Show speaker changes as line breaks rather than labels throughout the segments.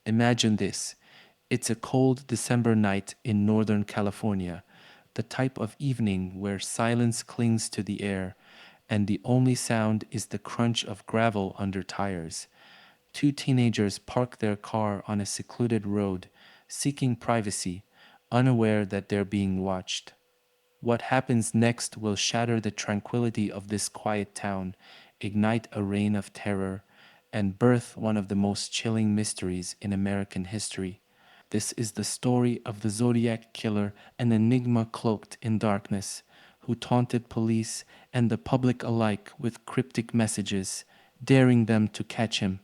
Imagine this. It's a cold December night in Northern California, the type of evening where silence clings to the air, and the only sound is the crunch of gravel under tires. Two teenagers park their car on a secluded road, seeking privacy, unaware that they're being watched. What happens next will shatter the tranquility of this quiet town, ignite a reign of terror, and birth one of the most chilling mysteries in American history. This is the story of the Zodiac Killer, an enigma cloaked in darkness, who taunted police and the public alike with cryptic messages, daring them to catch him.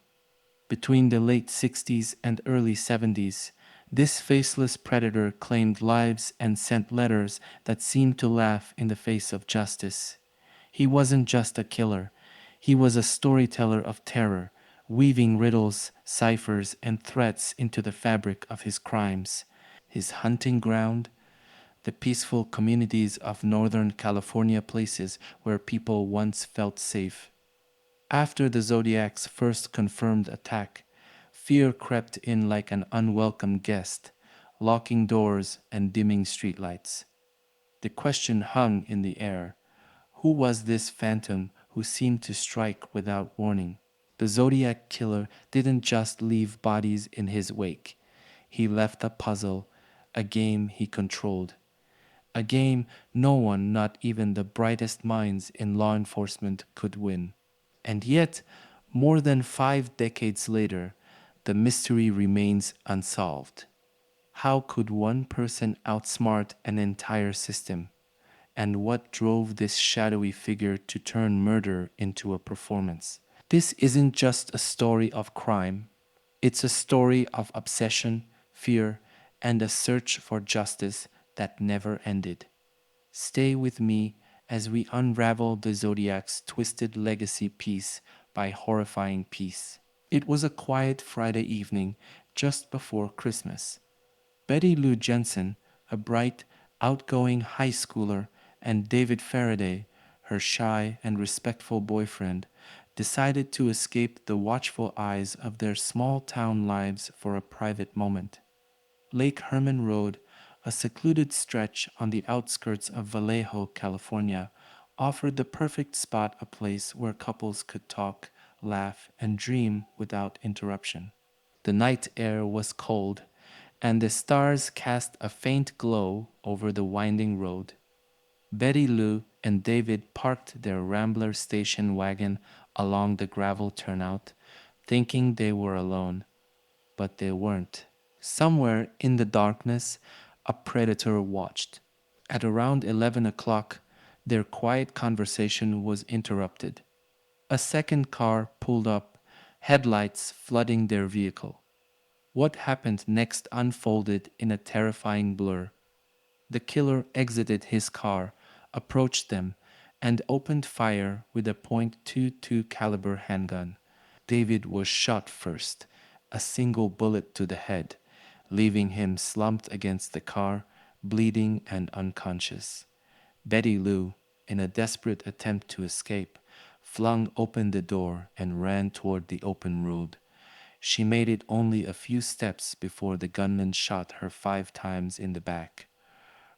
Between the late 60s and early 70s, this faceless predator claimed lives and sent letters that seemed to laugh in the face of justice. He wasn't just a killer, he was a storyteller of terror, weaving riddles, ciphers, and threats into the fabric of his crimes. His hunting ground, the peaceful communities of Northern California, places where people once felt safe. After the Zodiac's first confirmed attack, fear crept in like an unwelcome guest, locking doors and dimming streetlights. The question hung in the air: who was this phantom who seemed to strike without warning? The Zodiac Killer didn't just leave bodies in his wake. He left a puzzle, a game he controlled. A game no one, not even the brightest minds in law enforcement, could win. And yet, more than 5 decades later, the mystery remains unsolved. How could one person outsmart an entire system? And what drove this shadowy figure to turn murder into a performance? This isn't just a story of crime, it's a story of obsession, fear, and a search for justice that never ended. Stay with me as we unravel the Zodiac's twisted legacy piece by horrifying piece. It was a quiet Friday evening just before Christmas. Betty Lou Jensen, a bright, outgoing high schooler, and David Faraday, her shy and respectful boyfriend, decided to escape the watchful eyes of their small town lives for a private moment. Lake Herman Road, a secluded stretch on the outskirts of Vallejo, California, offered the perfect spot, a place where couples could talk, laugh, and dream without interruption. The night air was cold, and the stars cast a faint glow over the winding road. Betty Lou and David parked their Rambler station wagon along the gravel turnout, thinking they were alone, but they weren't. Somewhere in the darkness, a predator watched. At around 11 o'clock, their quiet conversation was interrupted. A second car pulled up, headlights flooding their vehicle. What happened next unfolded in a terrifying blur. The killer exited his car, approached them, and opened fire with a .22 caliber handgun. David was shot first, a single bullet to the head, leaving him slumped against the car, bleeding and unconscious. Betty Lou, in a desperate attempt to escape, flung open the door and ran toward the open road. She made it only a few steps before the gunman shot her 5 times in the back.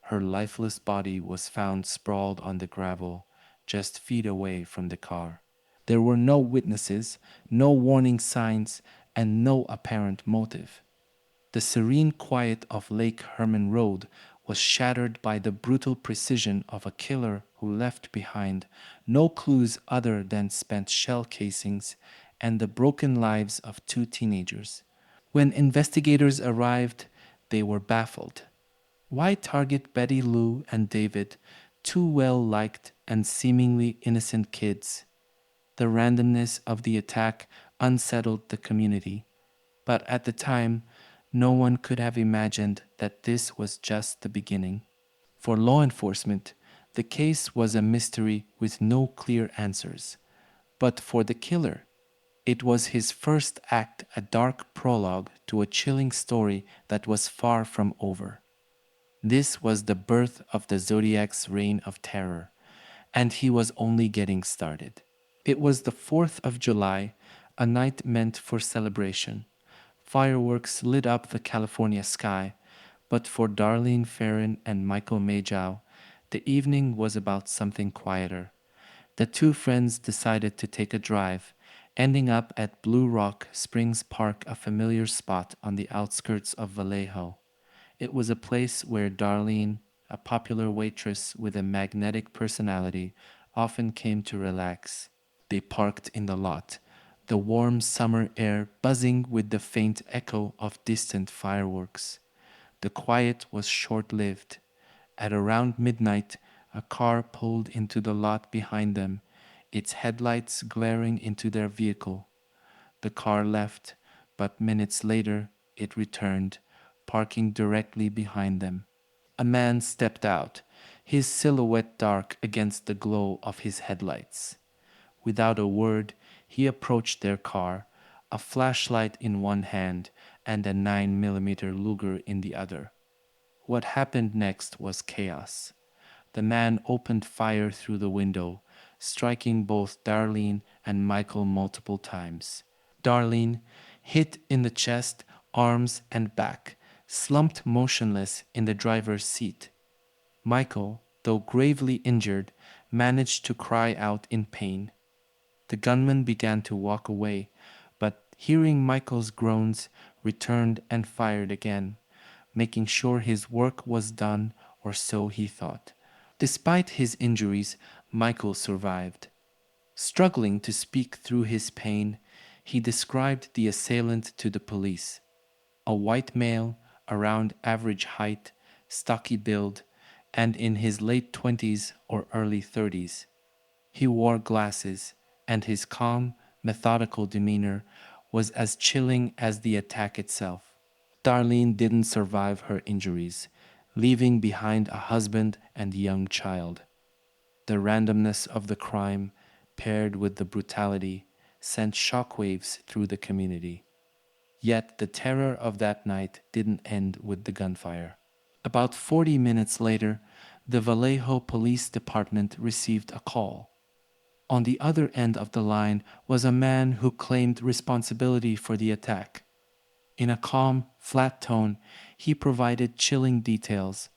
Her lifeless body was found sprawled on the gravel, just feet away from the car. There were no witnesses, no warning signs, and no apparent motive. The serene quiet of Lake Herman Road was shattered by the brutal precision of a killer who left behind no clues other than spent shell casings and the broken lives of 2 teenagers. When investigators arrived, they were baffled. Why target Betty Lou and David, two well liked and seemingly innocent kids? The randomness of the attack unsettled the community, but at the time, no one could have imagined that this was just the beginning. For law enforcement, the case was a mystery with no clear answers. But for the killer, it was his first act, a dark prologue to a chilling story that was far from over. This was the birth of the Zodiac's reign of terror, and he was only getting started. It was the 4th of July, a night meant for celebration. Fireworks lit up the California sky, but for Darlene Ferrin and Michael Majau, the evening was about something quieter. The two friends decided to take a drive, ending up at Blue Rock Springs Park, a familiar spot on the outskirts of Vallejo. It was a place where Darlene, a popular waitress with a magnetic personality, often came to relax. They parked in the lot, the warm summer air buzzing with the faint echo of distant fireworks. The quiet was short lived. At around midnight, a car pulled into the lot behind them, its headlights glaring into their vehicle. The car left, but minutes later it returned, parking directly behind them. A man stepped out, his silhouette dark against the glow of his headlights. Without a word, he approached their car, a flashlight in one hand and a 9mm Luger in the other. What happened next was chaos. The man opened fire through the window, striking both Darlene and Michael multiple times. Darlene, hit in the chest, arms, and back, slumped motionless in the driver's seat. Michael, though gravely injured, managed to cry out in pain. The gunman began to walk away, but hearing Michael's groans, returned and fired again, making sure his work was done, or so he thought. Despite his injuries, Michael survived. Struggling to speak through his pain, he described the assailant to the police. A white male, around average height, stocky build, and in his late 20s or early 30s. He wore glasses, and his calm, methodical demeanor was as chilling as the attack itself. Darlene didn't survive her injuries, leaving behind a husband and young child. The randomness of the crime, paired with the brutality, sent shockwaves through the community. Yet the terror of that night didn't end with the gunfire. About 40 minutes later, the Vallejo Police Department received a call. On the other end of the line was a man who claimed responsibility for the attack. In a calm, flat tone, he provided chilling details: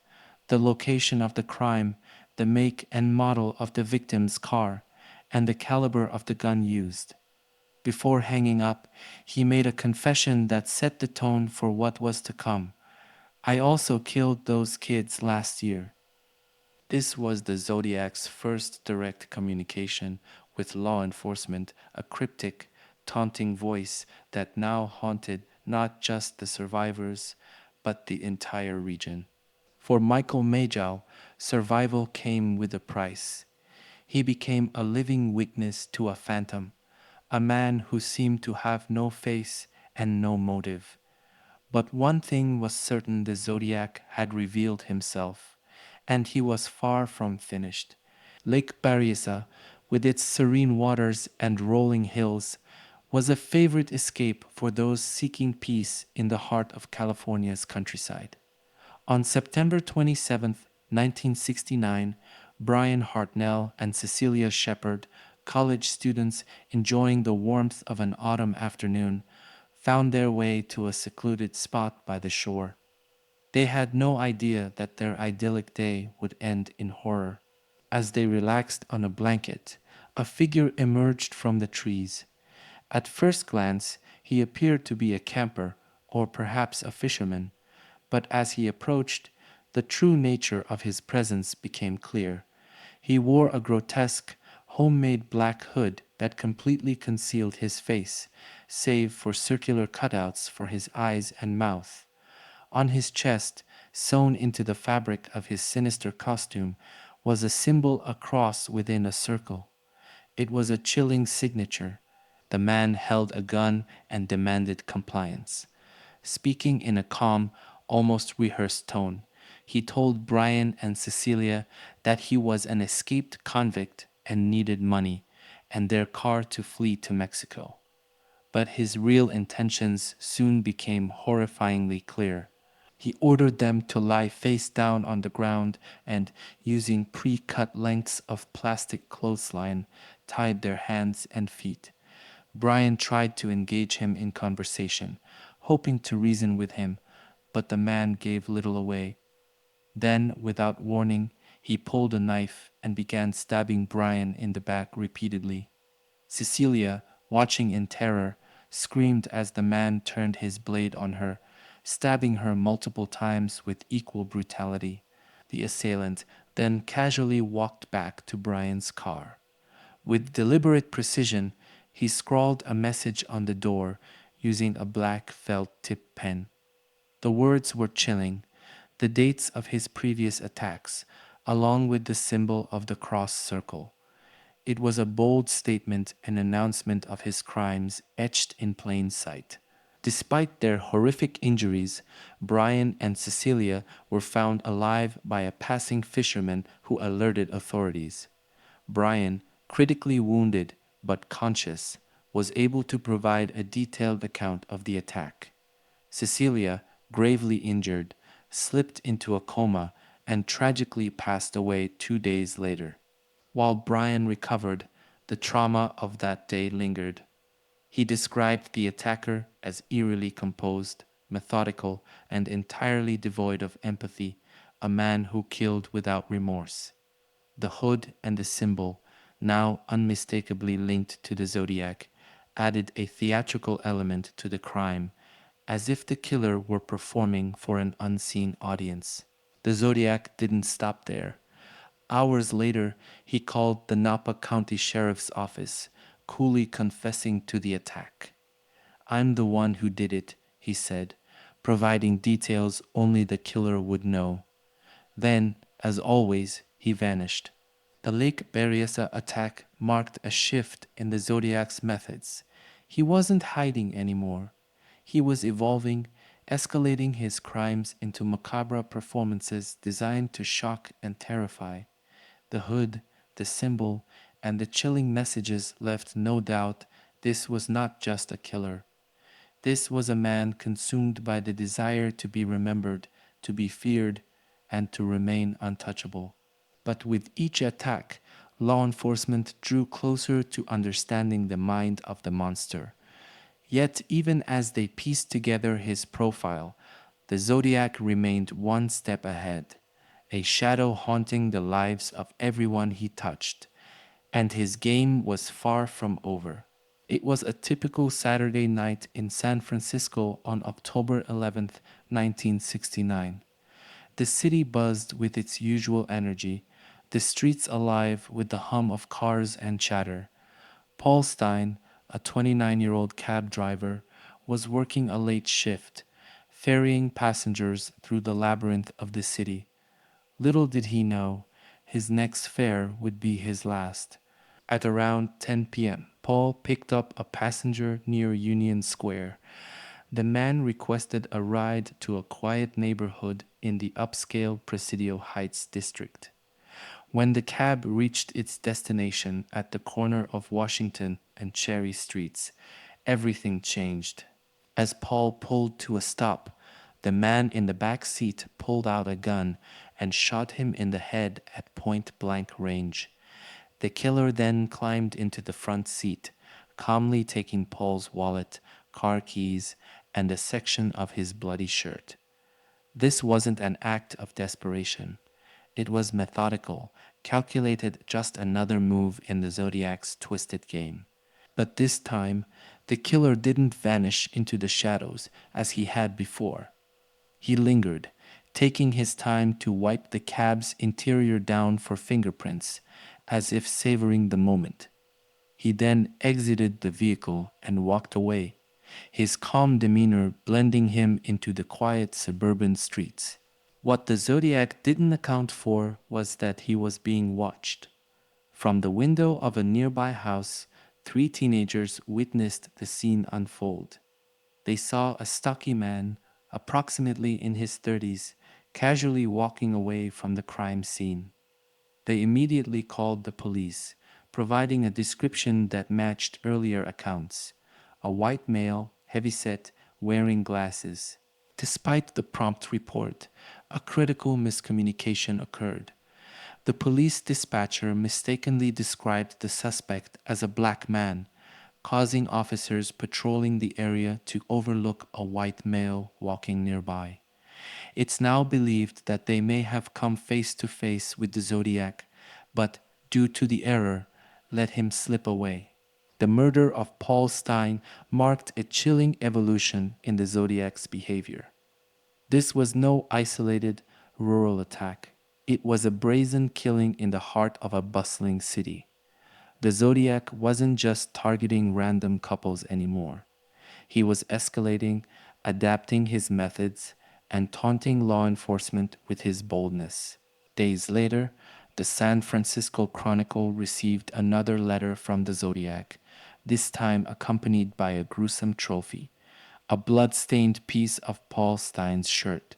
the location of the crime, the make and model of the victim's car, and the caliber of the gun used. Before hanging up, he made a confession that set the tone for what was to come. "I also killed those kids last year." This was the Zodiac's first direct communication with law enforcement, a cryptic, taunting voice that now haunted not just the survivors, but the entire region. For Michael Majau, survival came with a price. He became a living witness to a phantom, a man who seemed to have no face and no motive. But one thing was certain: the Zodiac had revealed himself, and he was far from finished. Lake Berryessa, with its serene waters and rolling hills, was a favorite escape for those seeking peace in the heart of California's countryside. On September 27, 1969, Brian Hartnell and Cecilia Shepard, college students enjoying the warmth of an autumn afternoon, found their way to a secluded spot by the shore. They had no idea that their idyllic day would end in horror. As they relaxed on a blanket, a figure emerged from the trees. At first glance, he appeared to be a camper, or perhaps a fisherman, but as he approached, the true nature of his presence became clear. He wore a grotesque, homemade black hood that completely concealed his face, save for circular cutouts for his eyes and mouth. On his chest, sewn into the fabric of his sinister costume, was a symbol, a cross within a circle. It was a chilling signature. The man held a gun and demanded compliance. Speaking in a calm, almost rehearsed tone, he told Brian and Cecilia that he was an escaped convict and needed money and their car to flee to Mexico. But his real intentions soon became horrifyingly clear. He ordered them to lie face down on the ground and, using pre-cut lengths of plastic clothesline, tied their hands and feet. Brian tried to engage him in conversation, hoping to reason with him, but the man gave little away. Then, without warning, he pulled a knife and began stabbing Brian in the back repeatedly. Cecilia, watching in terror, screamed as the man turned his blade on her, stabbing her multiple times with equal brutality. The assailant then casually walked back to Brian's car. With deliberate precision, he scrawled a message on the door using a black felt tip pen. The words were chilling, the dates of his previous attacks, along with the symbol of the cross circle. It was a bold statement and announcement of his crimes etched in plain sight. Despite their horrific injuries, Brian and Cecilia were found alive by a passing fisherman who alerted authorities. Brian, critically wounded but conscious, was able to provide a detailed account of the attack. Cecilia, gravely injured, slipped into a coma and tragically passed away 2 days later. While Brian recovered, the trauma of that day lingered. He described the attacker as eerily composed, methodical, and entirely devoid of empathy, a man who killed without remorse. The hood and the symbol, now unmistakably linked to the Zodiac, added a theatrical element to the crime, as if the killer were performing for an unseen audience. The Zodiac didn't stop there. Hours later, he called the Napa County Sheriff's Office, coolly confessing to the attack. "I'm the one who did it," he said, providing details only the killer would know. Then, as always, he vanished. The Lake Berryessa attack marked a shift in the Zodiac's methods. He wasn't hiding anymore. He was evolving, escalating his crimes into macabre performances designed to shock and terrify. The hood, the symbol, and the chilling messages left no doubt this was not just a killer. This was a man consumed by the desire to be remembered, to be feared, and to remain untouchable. But with each attack, law enforcement drew closer to understanding the mind of the monster. Yet, even as they pieced together his profile, the Zodiac remained one step ahead, a shadow haunting the lives of everyone he touched. And his game was far from over. It was a typical Saturday night in San Francisco on October 11th, 1969. The city buzzed with its usual energy, the streets alive with the hum of cars and chatter. Paul Stein, a 29-year-old cab driver, was working a late shift, ferrying passengers through the labyrinth of the city. Little did he know, his next fare would be his last. At around 10 p.m., Paul picked up a passenger near Union Square. The man requested a ride to a quiet neighborhood in the upscale Presidio Heights district. When the cab reached its destination at the corner of Washington and Cherry Streets, everything changed. As Paul pulled to a stop, the man in the back seat pulled out a gun and shot him in the head at point-blank range. The killer then climbed into the front seat, calmly taking Paul's wallet, car keys, and a section of his bloody shirt. This wasn't an act of desperation. It was methodical, calculated, just another move in the Zodiac's twisted game. But this time, the killer didn't vanish into the shadows as he had before. He lingered, taking his time to wipe the cab's interior down for fingerprints, as if savoring the moment. He then exited the vehicle and walked away, his calm demeanor blending him into the quiet suburban streets. What the Zodiac didn't account for was that he was being watched. From the window of a nearby house, 3 teenagers witnessed the scene unfold. They saw a stocky man, approximately in his 30s, casually walking away from the crime scene. They immediately called the police, providing a description that matched earlier accounts: a white male, heavyset, wearing glasses. Despite the prompt report, a critical miscommunication occurred. The police dispatcher mistakenly described the suspect as a black man, causing officers patrolling the area to overlook a white male walking nearby. It's now believed that they may have come face to face with the Zodiac, but due to the error, let him slip away. The murder of Paul Stein marked a chilling evolution in the Zodiac's behavior. This was no isolated rural attack. It was a brazen killing in the heart of a bustling city. The Zodiac wasn't just targeting random couples anymore. He was escalating, adapting his methods, and taunting law enforcement with his boldness. Days later, the San Francisco Chronicle received another letter from the Zodiac, this time accompanied by a gruesome trophy, a blood-stained piece of Paul Stein's shirt.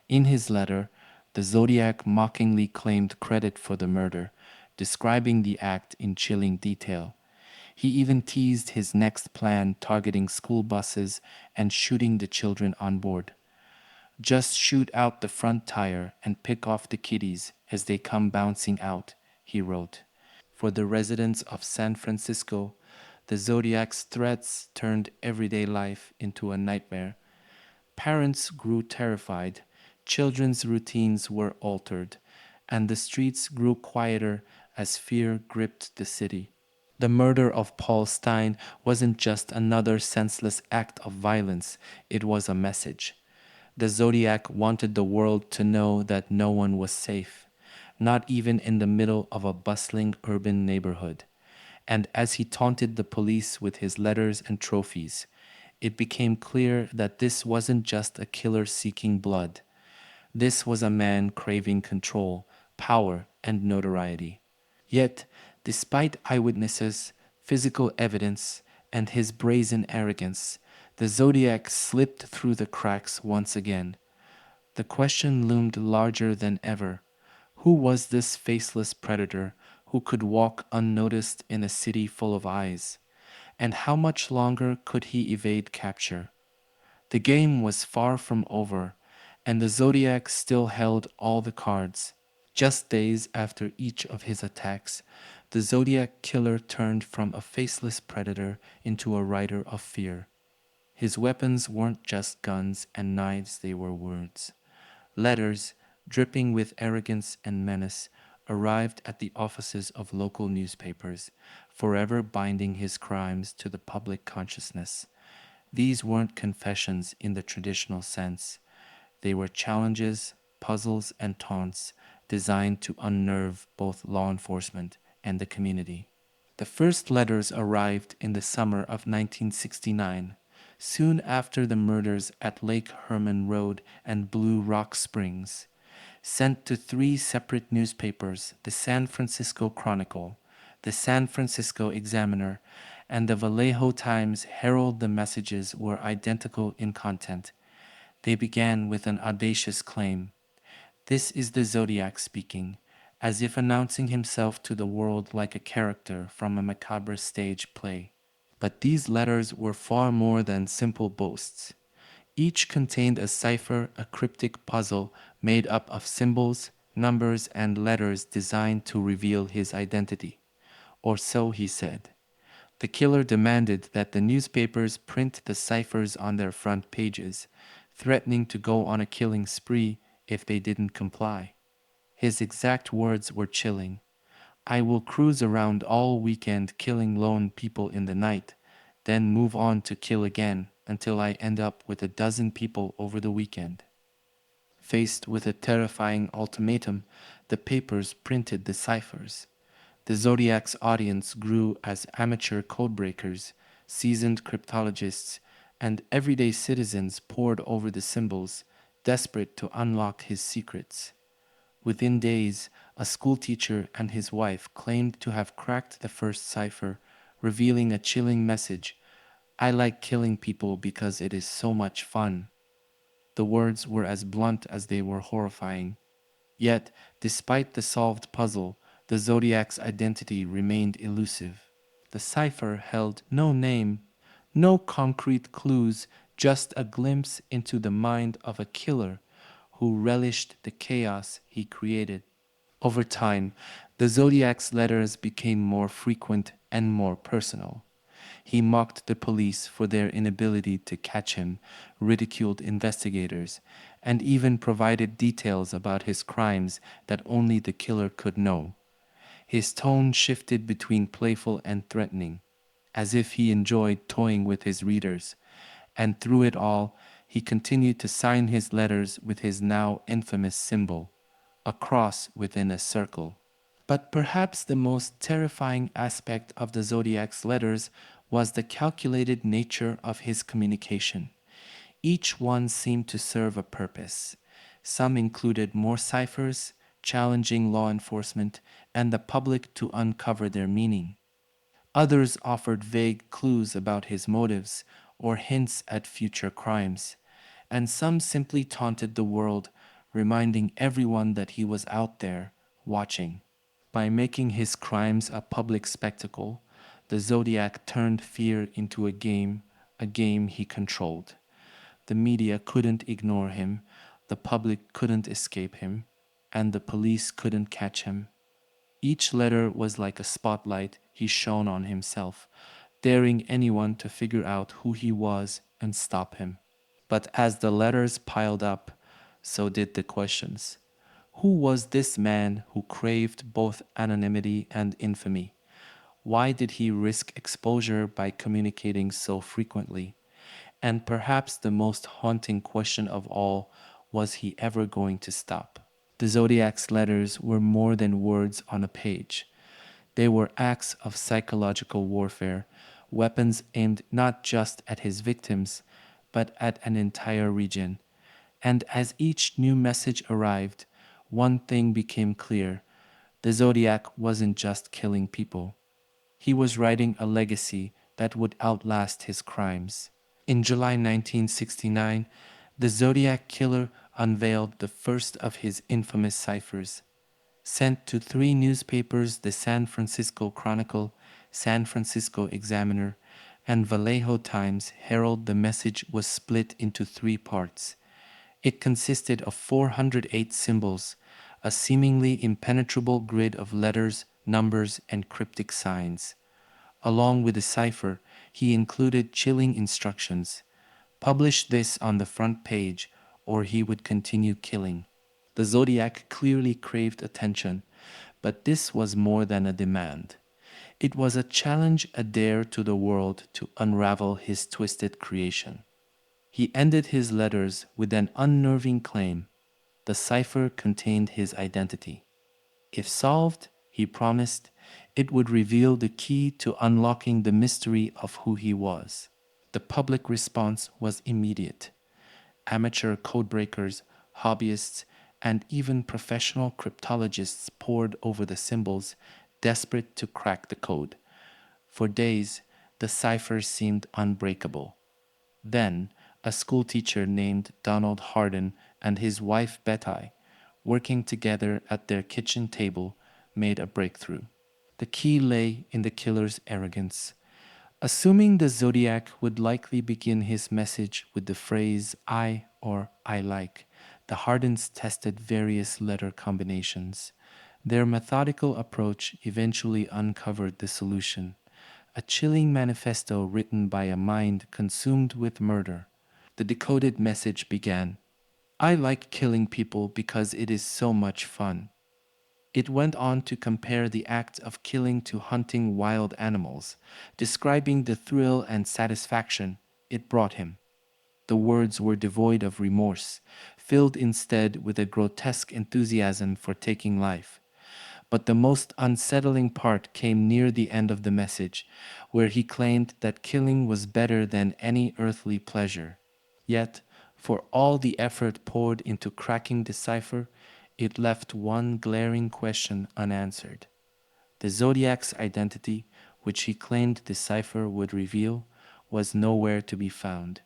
In his letter, the Zodiac mockingly claimed credit for the murder, describing the act in chilling detail. He even teased his next plan targeting school buses and shooting the children on board. Just shoot out the front tire and pick off the kiddies as they come bouncing out, he wrote. For the residents of San Francisco, the Zodiac's threats turned everyday life into a nightmare. Parents grew terrified, children's routines were altered, and the streets grew quieter as fear gripped the city. The murder of Paul Stein wasn't just another senseless act of violence, it was a message. The Zodiac wanted the world to know that no one was safe, not even in the middle of a bustling urban neighborhood. And as he taunted the police with his letters and trophies, it became clear that this wasn't just a killer seeking blood. This was a man craving control, power, and notoriety. Yet, despite eyewitnesses, physical evidence, and his brazen arrogance, the Zodiac slipped through the cracks once again. The question loomed larger than ever. Who was this faceless predator who could walk unnoticed in a city full of eyes? And how much longer could he evade capture? The game was far from over, and the Zodiac still held all the cards. Just days after each of his attacks, the Zodiac Killer turned from a faceless predator into a rider of fear. His weapons weren't just guns and knives, they were words. Letters, dripping with arrogance and menace, arrived at the offices of local newspapers, forever binding his crimes to the public consciousness. These weren't confessions in the traditional sense. They were challenges, puzzles, and taunts designed to unnerve both law enforcement and the community. The first letters arrived in the summer of 1969, soon after the murders at Lake Herman Road and Blue Rock Springs. Sent to three separate newspapers, the San Francisco Chronicle, the San Francisco Examiner, and the Vallejo Times Herald, the messages were identical in content. They began with an audacious claim. This is the Zodiac speaking, as if announcing himself to the world like a character from a macabre stage play. But these letters were far more than simple boasts. Each contained a cipher, a cryptic puzzle made up of symbols, numbers, and letters designed to reveal his identity. Or so he said. The killer demanded that the newspapers print the ciphers on their front pages, threatening to go on a killing spree if they didn't comply. His exact words were chilling. I will cruise around all weekend killing lone people in the night, then move on to kill again until I end up with a dozen people over the weekend. Faced with a terrifying ultimatum, the papers printed the ciphers. The Zodiac's audience grew as amateur codebreakers, seasoned cryptologists, and everyday citizens pored over the symbols, desperate to unlock his secrets. Within days, a schoolteacher and his wife claimed to have cracked the first cipher, revealing a chilling message. I like killing people because it is so much fun. The words were as blunt as they were horrifying. Yet, despite the solved puzzle, the Zodiac's identity remained elusive. The cipher held no name, no concrete clues, just a glimpse into the mind of a killer who relished the chaos he created. Over time, the Zodiac's letters became more frequent and more personal. He mocked the police for their inability to catch him, ridiculed investigators, and even provided details about his crimes that only the killer could know. His tone shifted between playful and threatening, as if he enjoyed toying with his readers. And through it all, he continued to sign his letters with his now infamous symbol, a cross within a circle. But perhaps the most terrifying aspect of the Zodiac's letters was the calculated nature of his communication. Each one seemed to serve a purpose. Some included more ciphers, challenging law enforcement and the public to uncover their meaning. Others offered vague clues about his motives or hints at future crimes. And some simply taunted the world, reminding everyone that he was out there, watching. By making his crimes a public spectacle, the Zodiac turned fear into a game he controlled. The media couldn't ignore him, the public couldn't escape him, and the police couldn't catch him. Each letter was like a spotlight he shone on himself, daring anyone to figure out who he was and stop him. But as the letters piled up, so did the questions. Who was this man who craved both anonymity and infamy? Why did he risk exposure by communicating so frequently? And perhaps the most haunting question of all, was he ever going to stop? The Zodiac's letters were more than words on a page. They were acts of psychological warfare, weapons aimed not just at his victims, but at an entire region. And as each new message arrived, one thing became clear: the Zodiac wasn't just killing people, he was writing a legacy that would outlast his crimes. In July 1969, the Zodiac Killer unveiled the first of his infamous ciphers. Sent to three newspapers, the San Francisco Chronicle, San Francisco Examiner, and Vallejo Times Herald, the message was split into three parts. It consisted of 408 symbols, a seemingly impenetrable grid of letters, numbers, and cryptic signs. Along with the cipher, he included chilling instructions. Publish this on the front page, or he would continue killing. The Zodiac clearly craved attention, but this was more than a demand. It was a challenge, a dare to the world to unravel his twisted creation. He ended his letters with an unnerving claim: the cipher contained his identity. If solved, he promised, it would reveal the key to unlocking the mystery of who he was. The public response was immediate. Amateur codebreakers, hobbyists, and even professional cryptologists poured over the symbols, desperate to crack the code. For days, the cipher seemed unbreakable. Then, a schoolteacher named Donald Hardin and his wife Betty, working together at their kitchen table, made a breakthrough. The key lay in the killer's arrogance. Assuming the Zodiac would likely begin his message with the phrase "I" or "I like," the Hardins tested various letter combinations. Their methodical approach eventually uncovered the solution: a chilling manifesto written by a mind consumed with murder. The decoded message began: "I like killing people because it is so much fun." It went on to compare the act of killing to hunting wild animals, describing the thrill and satisfaction it brought him. The words were devoid of remorse, filled instead with a grotesque enthusiasm for taking life. But the most unsettling part came near the end of the message, where he claimed that killing was better than any earthly pleasure. Yet, for all the effort poured into cracking the cipher, it left one glaring question unanswered. The Zodiac's identity, which he claimed the cipher would reveal, was nowhere to be found.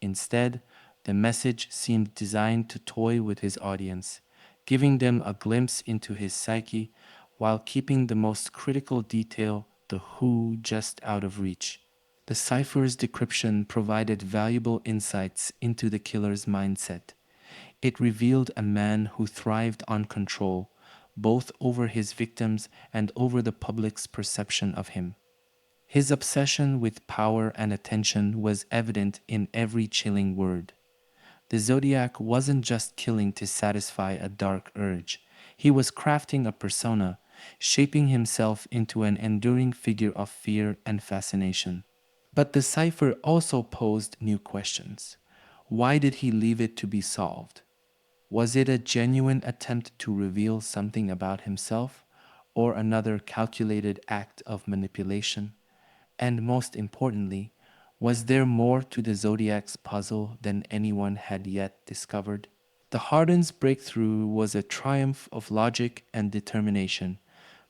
Instead, the message seemed designed to toy with his audience, giving them a glimpse into his psyche while keeping the most critical detail, the who, just out of reach. The cipher's decryption provided valuable insights into the killer's mindset. It revealed a man who thrived on control, both over his victims and over the public's perception of him. His obsession with power and attention was evident in every chilling word. The Zodiac wasn't just killing to satisfy a dark urge, he was crafting a persona, shaping himself into an enduring figure of fear and fascination. But the cipher also posed new questions. Why did he leave it to be solved? Was it a genuine attempt to reveal something about himself, or another calculated act of manipulation? And most importantly, was there more to the Zodiac's puzzle than anyone had yet discovered? The Harden's breakthrough was a triumph of logic and determination,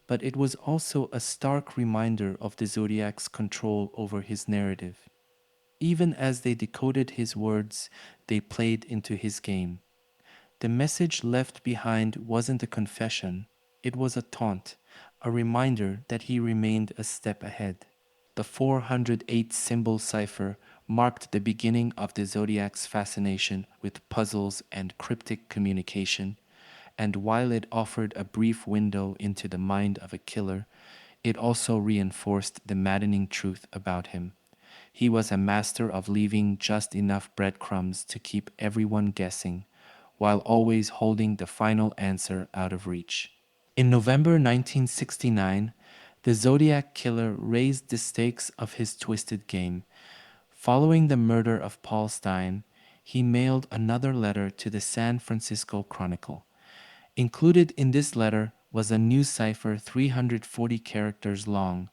but it was also a stark reminder of the Zodiac's control over his narrative. Even as they decoded his words, they played into his game. The message left behind wasn't a confession, it was a taunt, a reminder that he remained a step ahead. The 408 symbol cipher marked the beginning of the Zodiac's fascination with puzzles and cryptic communication, and while it offered a brief window into the mind of a killer, it also reinforced the maddening truth about him. He was a master of leaving just enough breadcrumbs to keep everyone guessing, while always holding the final answer out of reach. In November 1969, the Zodiac Killer raised the stakes of his twisted game. Following the murder of Paul Stein, he mailed another letter to the San Francisco Chronicle. Included in this letter was a new cipher 340 characters long,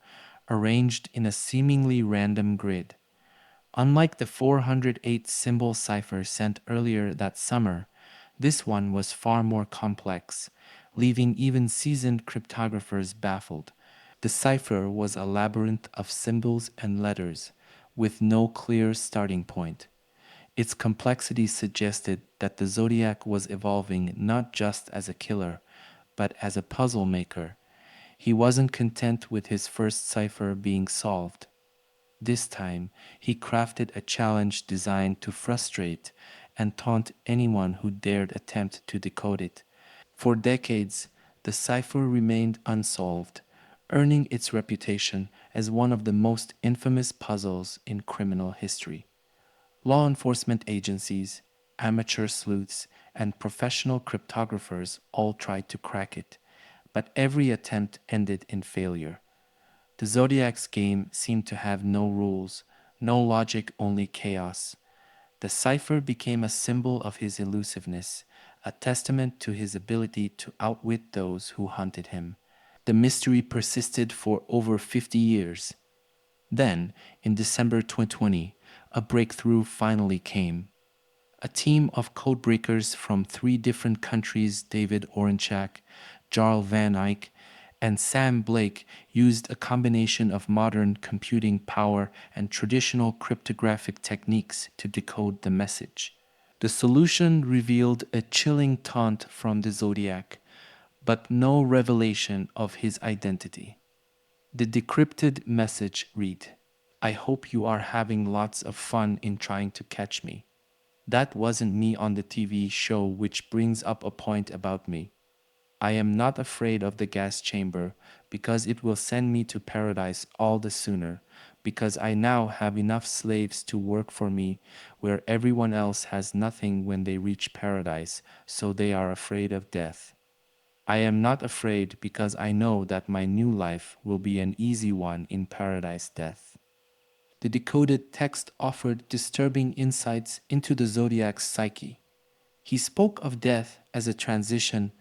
arranged in a seemingly random grid. Unlike the 408 symbol cipher sent earlier that summer, this one was far more complex, leaving even seasoned cryptographers baffled. The cipher was a labyrinth of symbols and letters, with no clear starting point. Its complexity suggested that the Zodiac was evolving not just as a killer, but as a puzzle maker. He wasn't content with his first cipher being solved. This time, he crafted a challenge designed to frustrate and taunt anyone who dared attempt to decode it. For decades, the cipher remained unsolved, earning its reputation as one of the most infamous puzzles in criminal history. Law enforcement agencies, amateur sleuths, and professional cryptographers all tried to crack it, but every attempt ended in failure. The Zodiac's game seemed to have no rules, no logic, only chaos. The cipher became a symbol of his elusiveness, a testament to his ability to outwit those who hunted him. The mystery persisted for over 50 years. Then, in December 2020, a breakthrough finally came. A team of codebreakers from three different countries, David Orenchak, Jarl Van Eyck, and Sam Blake, used a combination of modern computing power and traditional cryptographic techniques to decode the message. The solution revealed a chilling taunt from the Zodiac, but no revelation of his identity. The decrypted message read, "I hope you are having lots of fun in trying to catch me. That wasn't me on the TV show, which brings up a point about me. I am not afraid of the gas chamber because it will send me to paradise all the sooner, because I now have enough slaves to work for me where everyone else has nothing when they reach paradise, so they are afraid of death. I am not afraid because I know that my new life will be an easy one in paradise death." The decoded text offered disturbing insights into the Zodiac's psyche. He spoke of death as a transition,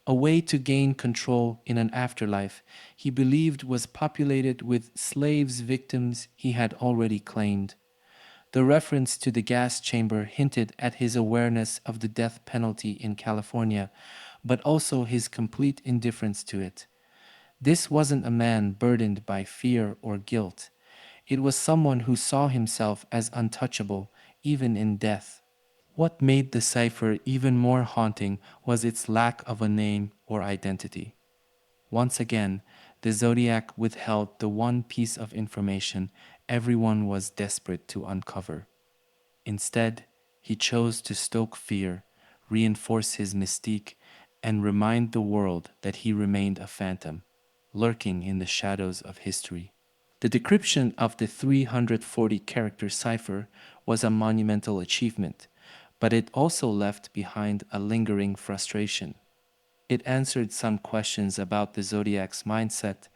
a way to gain control in an afterlife he believed was populated with slaves victims he had already claimed. The reference to the gas chamber hinted at his awareness of the death penalty in California, but also his complete indifference to it. This wasn't a man burdened by fear or guilt. It was someone who saw himself as untouchable, even in death. What made the cipher even more haunting was its lack of a name or identity. Once again, the Zodiac withheld the one piece of information everyone was desperate to uncover. Instead, he chose to stoke fear, reinforce his mystique, and remind the world that he remained a phantom, lurking in the shadows of history. The decryption of the 340-character cipher was a monumental achievement, but it also left behind a lingering frustration. It answered some questions about the Zodiac's mindset,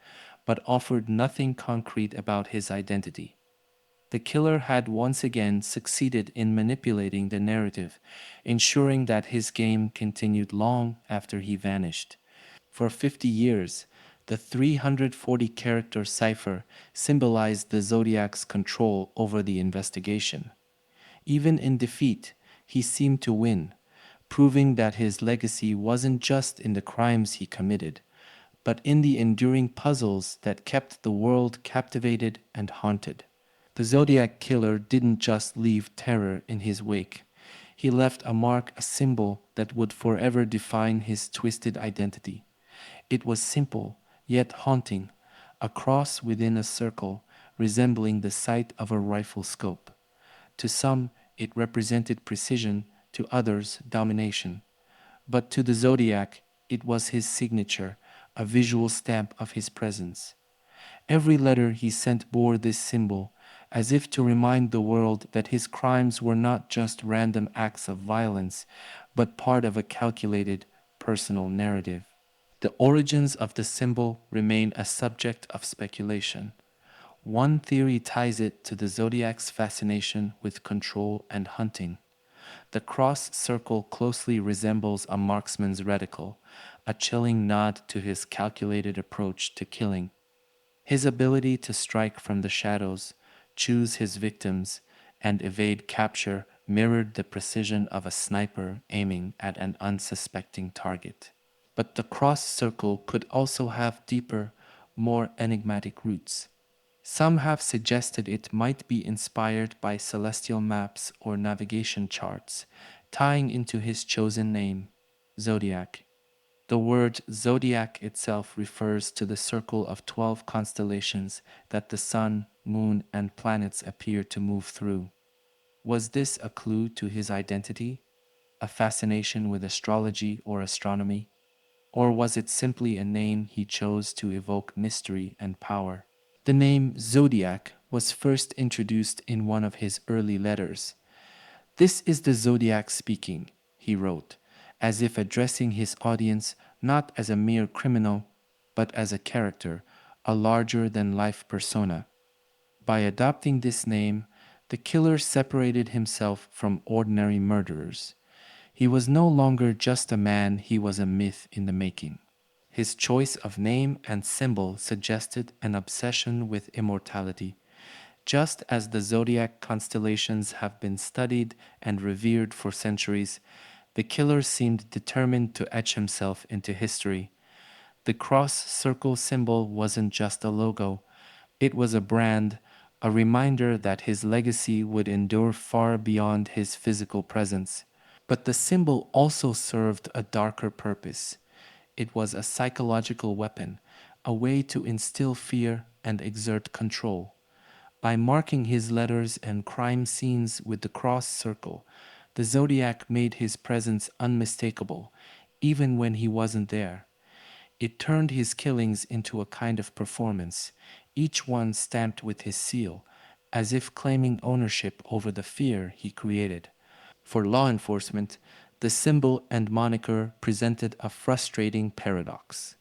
but offered nothing concrete about his identity. The killer had once again succeeded in manipulating the narrative, ensuring that his game continued long after he vanished. For 50 years, the 340-character cipher symbolized the Zodiac's control over the investigation. Even in defeat, he seemed to win, proving that his legacy wasn't just in the crimes he committed, but in the enduring puzzles that kept the world captivated and haunted. The Zodiac Killer didn't just leave terror in his wake. He left a mark, a symbol that would forever define his twisted identity. It was simple, yet haunting, a cross within a circle, resembling the sight of a rifle scope. To some, it represented precision, to others, domination. But to the Zodiac, it was his signature, a visual stamp of his presence. Every letter he sent bore this symbol, as if to remind the world that his crimes were not just random acts of violence, but part of a calculated, personal narrative. The origins of the symbol remain a subject of speculation. One theory ties it to the zodiac's fascination with control and hunting. The cross circle closely resembles a marksman's reticle, a chilling nod to his calculated approach to killing. His ability to strike from the shadows, choose his victims, and evade capture mirrored the precision of a sniper aiming at an unsuspecting target. But the cross circle could also have deeper, more enigmatic roots. Some have suggested it might be inspired by celestial maps or navigation charts, tying into his chosen name, Zodiac. The word zodiac itself refers to the circle of 12 constellations that the sun, moon, and planets appear to move through. Was this a clue to his identity? A fascination with astrology or astronomy? Or was it simply a name he chose to evoke mystery and power? The name Zodiac was first introduced in one of his early letters. "This is the Zodiac speaking," he wrote, as if addressing his audience not as a mere criminal, but as a character, a larger than life persona. By adopting this name, the killer separated himself from ordinary murderers. He was no longer just a man, he was a myth in the making. His choice of name and symbol suggested an obsession with immortality. Just as the zodiac constellations have been studied and revered for centuries, the killer seemed determined to etch himself into history. The cross circle symbol wasn't just a logo, it was a brand, a reminder that his legacy would endure far beyond his physical presence. But the symbol also served a darker purpose. It was a psychological weapon, a way to instill fear and exert control. By marking his letters and crime scenes with the cross circle, the Zodiac made his presence unmistakable, even when he wasn't there. It turned his killings into a kind of performance, each one stamped with his seal, as if claiming ownership over the fear he created. For law enforcement, the symbol and moniker presented a frustrating paradox.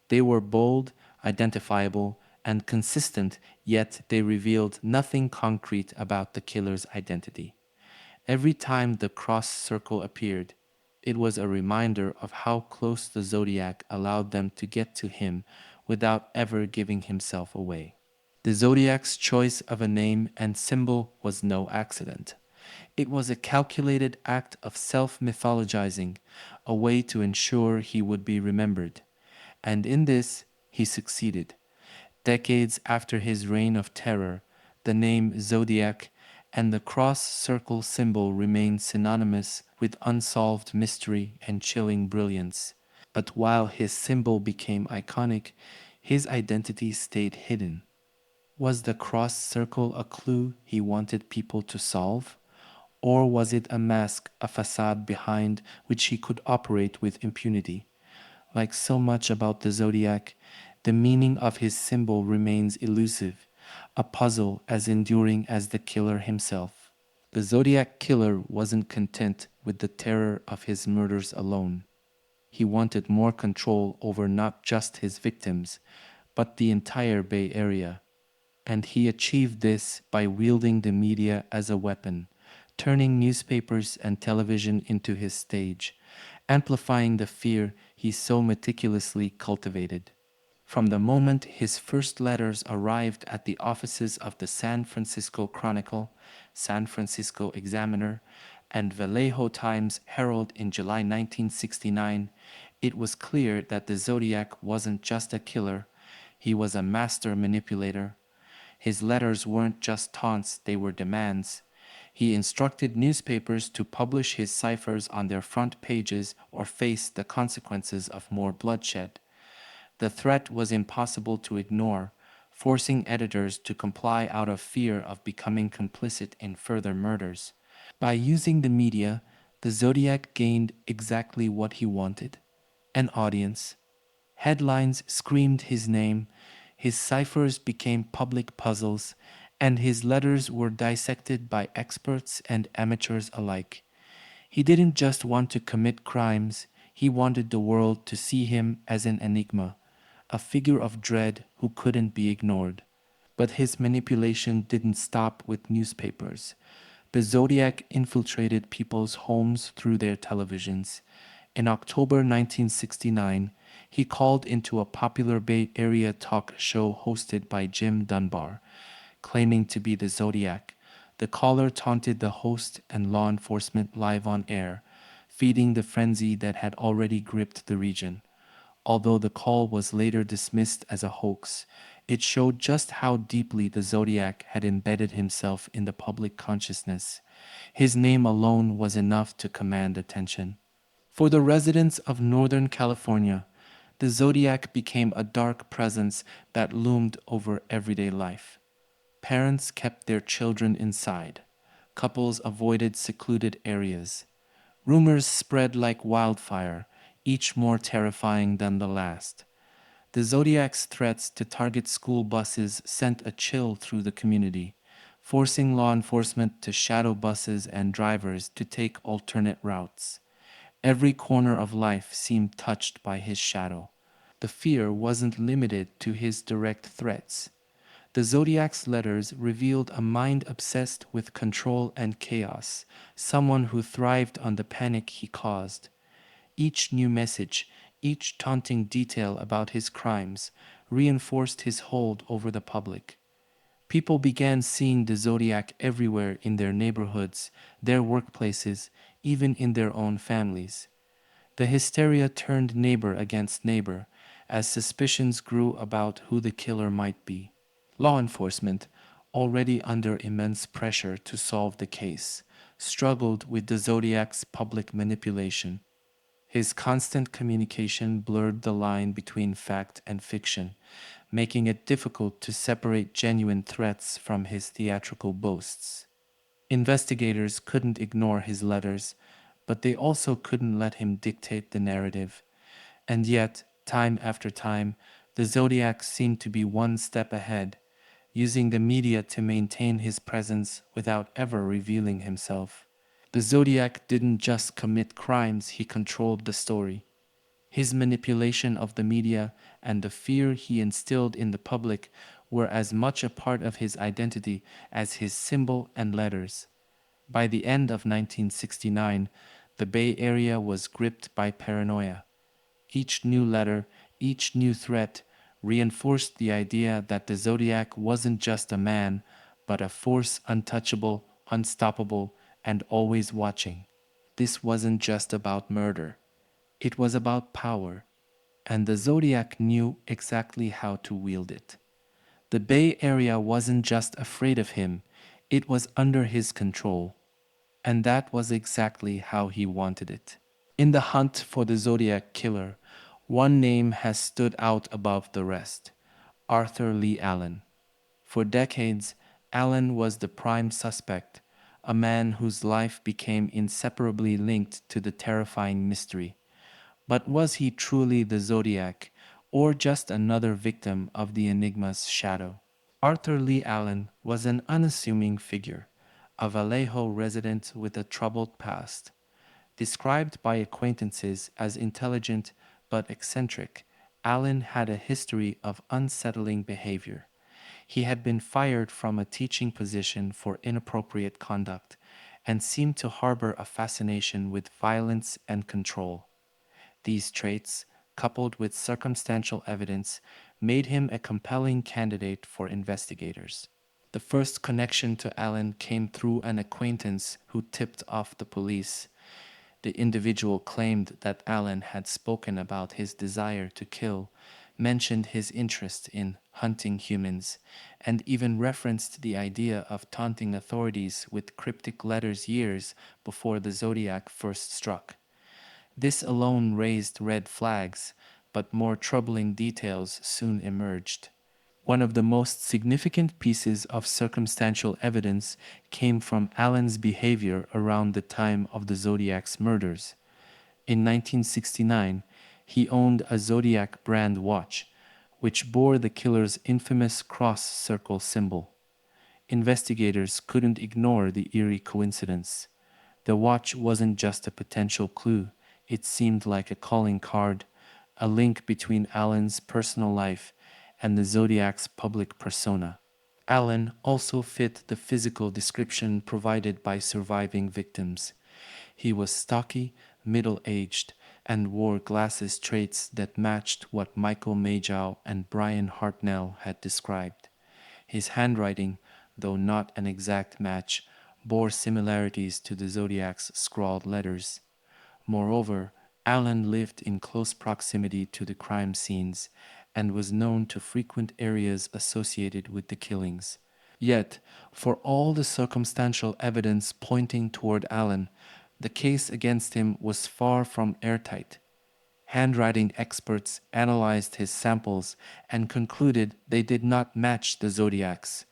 They were bold, identifiable, and consistent, yet they revealed nothing concrete about the killer's identity. Every time the cross circle appeared, it was a reminder of how close the zodiac allowed them to get to him without ever giving himself away. The zodiac's choice of a name and symbol was no accident. It was a calculated act of self mythologizing, a way to ensure he would be remembered. And in this, he succeeded. Decades after his reign of terror, the name Zodiac and the cross circle symbol remain synonymous with unsolved mystery and chilling brilliance. But while his symbol became iconic, his identity stayed hidden. Was the cross circle a clue he wanted people to solve? Or was it a mask, a facade behind which he could operate with impunity? Like so much about the zodiac, the meaning of his symbol remains elusive, a puzzle as enduring as the killer himself. The Zodiac Killer wasn't content with the terror of his murders alone. He wanted more control over not just his victims, but the entire Bay Area. And he achieved this by wielding the media as a weapon, turning newspapers and television into his stage, amplifying the fear he so meticulously cultivated. From the moment his first letters arrived at the offices of the San Francisco Chronicle, San Francisco Examiner, and Vallejo Times Herald in July 1969, it was clear that the Zodiac wasn't just a killer, he was a master manipulator. His letters weren't just taunts, they were demands. He instructed newspapers to publish his ciphers on their front pages or face the consequences of more bloodshed. The threat was impossible to ignore, forcing editors to comply out of fear of becoming complicit in further murders. By using the media, the Zodiac gained exactly what he wanted: an audience. Headlines screamed his name, his ciphers became public puzzles, and his letters were dissected by experts and amateurs alike. He didn't just want to commit crimes, he wanted the world to see him as an enigma, a figure of dread who couldn't be ignored. But his manipulation didn't stop with newspapers. The Zodiac infiltrated people's homes through their televisions. In October 1969, he called into a popular Bay Area talk show hosted by Jim Dunbar, claiming to be the Zodiac. The caller taunted the host and law enforcement live on air, feeding the frenzy that had already gripped the region. Although the call was later dismissed as a hoax, it showed just how deeply the Zodiac had embedded himself in the public consciousness. His name alone was enough to command attention. For the residents of Northern California, the Zodiac became a dark presence that loomed over everyday life. Parents kept their children inside. Couples avoided secluded areas. Rumors spread like wildfire, each more terrifying than the last. The Zodiac's threats to target school buses sent a chill through the community, forcing law enforcement to shadow buses and drivers to take alternate routes. Every corner of life seemed touched by his shadow. The fear wasn't limited to his direct threats. The Zodiac's letters revealed a mind obsessed with control and chaos, someone who thrived on the panic he caused. Each new message, each taunting detail about his crimes, reinforced his hold over the public. People began seeing the Zodiac everywhere in their neighborhoods, their workplaces, even in their own families. The hysteria turned neighbor against neighbor as suspicions grew about who the killer might be. Law enforcement, already under immense pressure to solve the case, struggled with the Zodiac's public manipulation. His constant communication blurred the line between fact and fiction, making it difficult to separate genuine threats from his theatrical boasts. Investigators couldn't ignore his letters, but they also couldn't let him dictate the narrative. And yet, time after time, the Zodiac seemed to be one step ahead, using the media to maintain his presence without ever revealing himself. The Zodiac didn't just commit crimes, he controlled the story. His manipulation of the media and the fear he instilled in the public were as much a part of his identity as his symbol and letters. By the end of 1969, the Bay Area was gripped by paranoia. Each new letter, each new threat reinforced the idea that the Zodiac wasn't just a man, but a force untouchable, unstoppable, and always watching. This wasn't just about murder, it was about power, and the Zodiac knew exactly how to wield it. The Bay Area wasn't just afraid of him, it was under his control, and that was exactly how he wanted it. In the hunt for the Zodiac Killer, one name has stood out above the rest: Arthur Lee Allen. For decades, Allen was the prime suspect, a man whose life became inseparably linked to the terrifying mystery. But was he truly the Zodiac, or just another victim of the Enigma's shadow? Arthur Lee Allen was an unassuming figure, a Vallejo resident with a troubled past. Described by acquaintances as intelligent but eccentric, Allen had a history of unsettling behavior. He had been fired from a teaching position for inappropriate conduct and seemed to harbor a fascination with violence and control. These traits, coupled with circumstantial evidence, made him a compelling candidate for investigators. The first connection to Allen came through an acquaintance who tipped off the police. The individual claimed that Allen had spoken about his desire to kill, mentioned his interest in hunting humans, and even referenced the idea of taunting authorities with cryptic letters years before the Zodiac first struck. This alone raised red flags, but more troubling details soon emerged. One of the most significant pieces of circumstantial evidence came from Allen's behavior around the time of the Zodiac's murders. In 1969, he owned a Zodiac brand watch, which bore the killer's infamous cross circle symbol. Investigators couldn't ignore the eerie coincidence. The watch wasn't just a potential clue, it seemed like a calling card, a link between Allen's personal life and the Zodiac's public persona. Allen also fit the physical description provided by surviving victims. He was stocky, middle aged, and wore glasses traits that matched what Michael Majow and Brian Hartnell had described. His handwriting, though not an exact match, bore similarities to the Zodiac's scrawled letters. Moreover, Allen lived in close proximity to the crime scenes and was known to frequent areas associated with the killings. Yet, for all the circumstantial evidence pointing toward Allen, the case against him was far from airtight. Handwriting experts analyzed his samples and concluded they did not match the Zodiac's.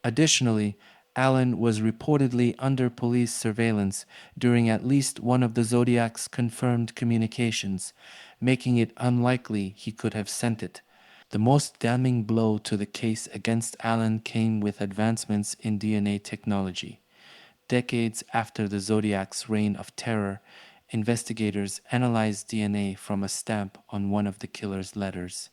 Additionally, Allen was reportedly under police surveillance during at least one of the Zodiac's confirmed communications, making it unlikely he could have sent it. The most damning blow to the case against Allen came with advancements in DNA technology. Decades after the Zodiac's reign of terror, investigators analyzed DNA from a stamp on one of the killer's letters.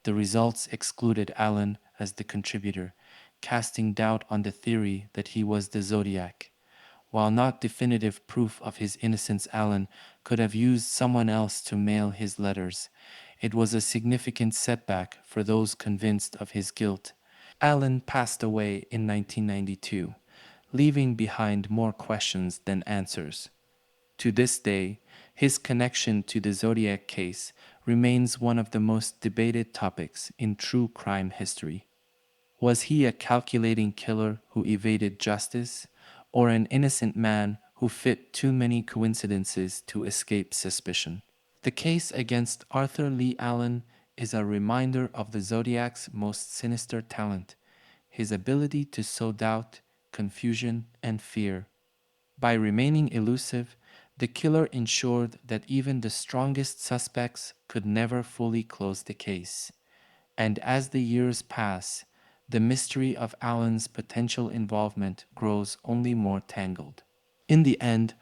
The results excluded Allen as the contributor, casting doubt on the theory that he was the Zodiac. While not definitive proof of his innocence, Allen could have used someone else to mail his letters. It was a significant setback for those convinced of his guilt. Allen passed away in 1992, leaving behind more questions than answers. To this day, his connection to the Zodiac case remains one of the most debated topics in true crime history. Was he a calculating killer who evaded justice, or an innocent man who fit too many coincidences to escape suspicion? The case against Arthur Lee Allen is a reminder of the Zodiac's most sinister talent, his ability to sow doubt, confusion, and fear. By remaining elusive, the killer ensured that even the strongest suspects could never fully close the case. And as the years pass, the mystery of Allen's potential involvement grows only more tangled. In the end,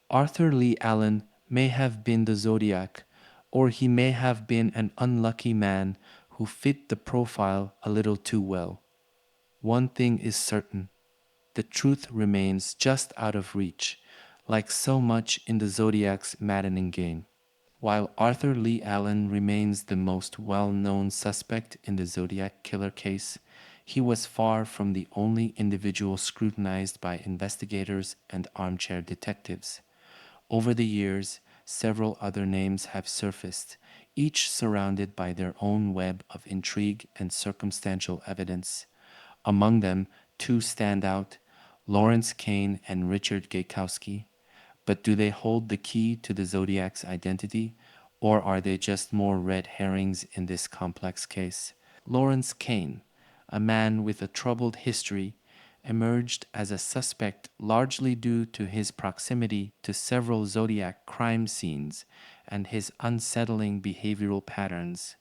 Arthur Lee Allen may have been the Zodiac, or he may have been an unlucky man who fit the profile a little too well. One thing is certain: the truth remains just out of reach, like so much in the Zodiac's maddening game. While Arthur Lee Allen remains the most well-known suspect in the Zodiac Killer case, he was far from the only individual scrutinized by investigators and armchair detectives. Over the years, several other names have surfaced, each surrounded by their own web of intrigue and circumstantial evidence. Among them, two stand out: Lawrence Kane and Richard Gaykowski. But do they hold the key to the Zodiac's identity, or are they just more red herrings in this complex case? Lawrence Kane, a man with a troubled history, emerged as a suspect largely due to his proximity to several Zodiac crime scenes and his unsettling behavioral patterns.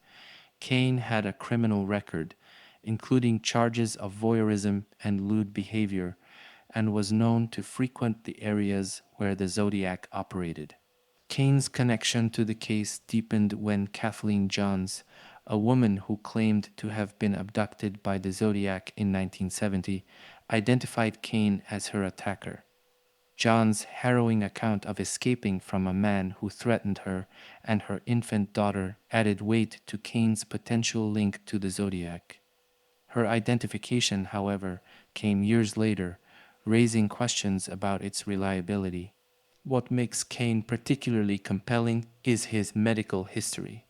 Kane had a criminal record, including charges of voyeurism and lewd behavior, and was known to frequent the areas where the Zodiac operated. Kane's connection to the case deepened when Kathleen Johns, a woman who claimed to have been abducted by the Zodiac in 1970, identified Kane as her attacker. John's harrowing account of escaping from a man who threatened her and her infant daughter added weight to Kane's potential link to the Zodiac. Her identification, however, came years later, raising questions about its reliability. What makes Kane particularly compelling is his medical history.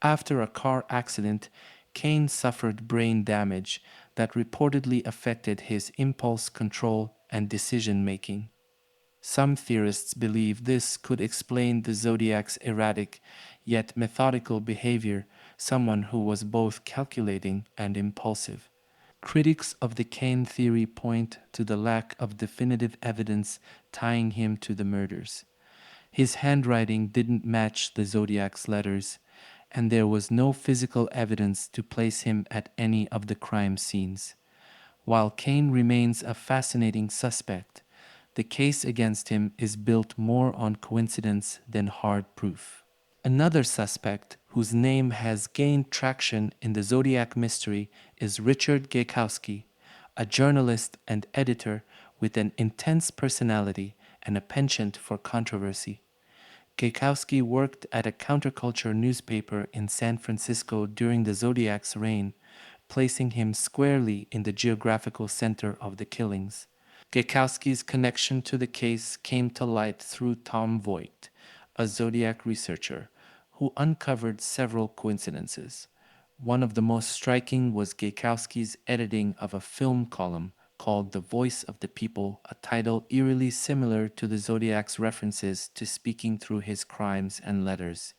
After a car accident, Kane suffered brain damage that reportedly affected his impulse control and decision making. Some theorists believe this could explain the Zodiac's erratic yet methodical behavior, someone who was both calculating and impulsive. Critics of the Kane theory point to the lack of definitive evidence tying him to the murders. His handwriting didn't match the Zodiac's letters, and there was no physical evidence to place him at any of the crime scenes. While Kane remains a fascinating suspect, the case against him is built more on coincidence than hard proof. Another suspect whose name has gained traction in the Zodiac mystery is Richard Gaikowski, a journalist and editor with an intense personality and a penchant for controversy. Gaikowski worked at a counterculture newspaper in San Francisco during the Zodiac's reign, placing him squarely in the geographical center of the killings. Gaikowski's connection to the case came to light through Tom Voigt, a Zodiac researcher, who uncovered several coincidences. One of the most striking was Gaikowski's editing of a film column called The Voice of the People, a title eerily similar to the Zodiac's references to speaking through his crimes and letters.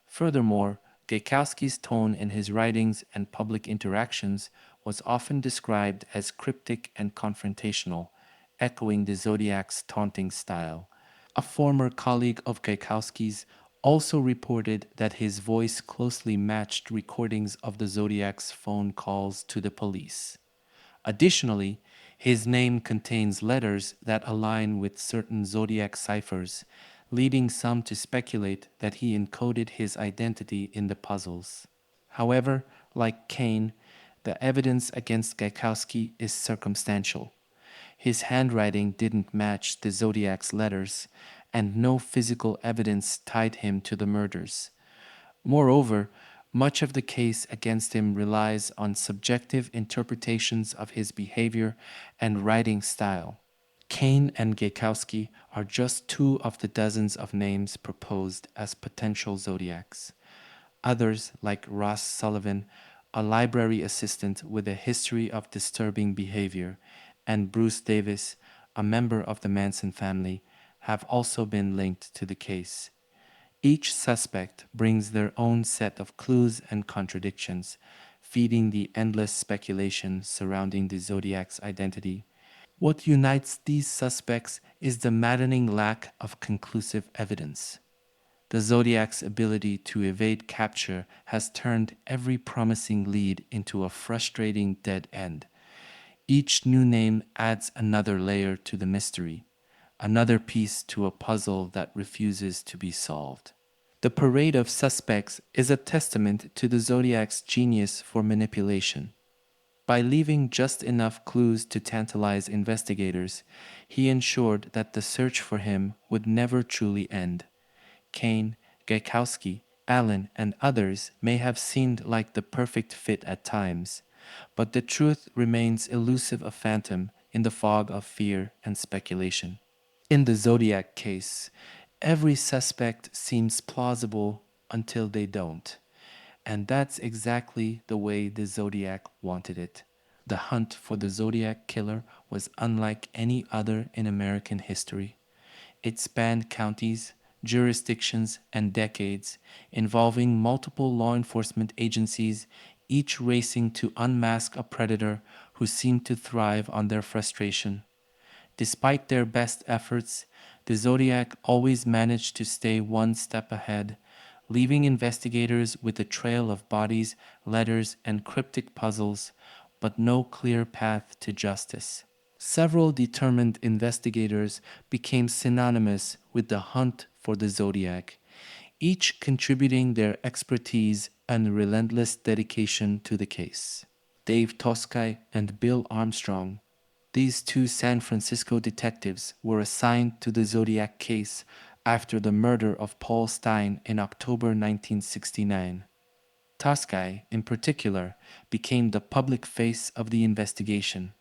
Furthermore, Gaikowski's tone in his writings and public interactions was often described as cryptic and confrontational, echoing the Zodiac's taunting style. A former colleague of Gaikowski's also reported that his voice closely matched recordings of the Zodiac's phone calls to the police. Additionally, his name contains letters that align with certain Zodiac ciphers, leading some to speculate that he encoded his identity in the puzzles. However, like Kane, the evidence against Gaikowski is circumstantial. His handwriting didn't match the Zodiac's letters, and no physical evidence tied him to the murders. Moreover, much of the case against him relies on subjective interpretations of his behavior and writing style. Kane and Gaikowski are just two of the dozens of names proposed as potential Zodiacs. Others, like Ross Sullivan, a library assistant with a history of disturbing behavior, and Bruce Davis, a member of the Manson family, have also been linked to the case. Each suspect brings their own set of clues and contradictions, feeding the endless speculation surrounding the Zodiac's identity. What unites these suspects is the maddening lack of conclusive evidence. The Zodiac's ability to evade capture has turned every promising lead into a frustrating dead end. Each new name adds another layer to the mystery, another piece to a puzzle that refuses to be solved. The parade of suspects is a testament to the Zodiac's genius for manipulation. By leaving just enough clues to tantalize investigators, he ensured that the search for him would never truly end. Kane, Gaikowski, Allen, and others may have seemed like the perfect fit at times, but the truth remains elusive, a phantom in the fog of fear and speculation. In the Zodiac case, every suspect seems plausible until they don't. And that's exactly the way the Zodiac wanted it. The hunt for the Zodiac Killer was unlike any other in American history. It spanned counties, jurisdictions, and decades, involving multiple law enforcement agencies, each racing to unmask a predator who seemed to thrive on their frustration. Despite their best efforts, the Zodiac always managed to stay one step ahead, leaving investigators with a trail of bodies, letters, and cryptic puzzles, but no clear path to justice. Several determined investigators became synonymous with the hunt for the Zodiac, each contributing their expertise and relentless dedication to the case. Dave Toscai and Bill Armstrong, these two San Francisco detectives, were assigned to the Zodiac case after the murder of Paul Stein in October 1969. Toscai, in particular, became the public face of the investigation.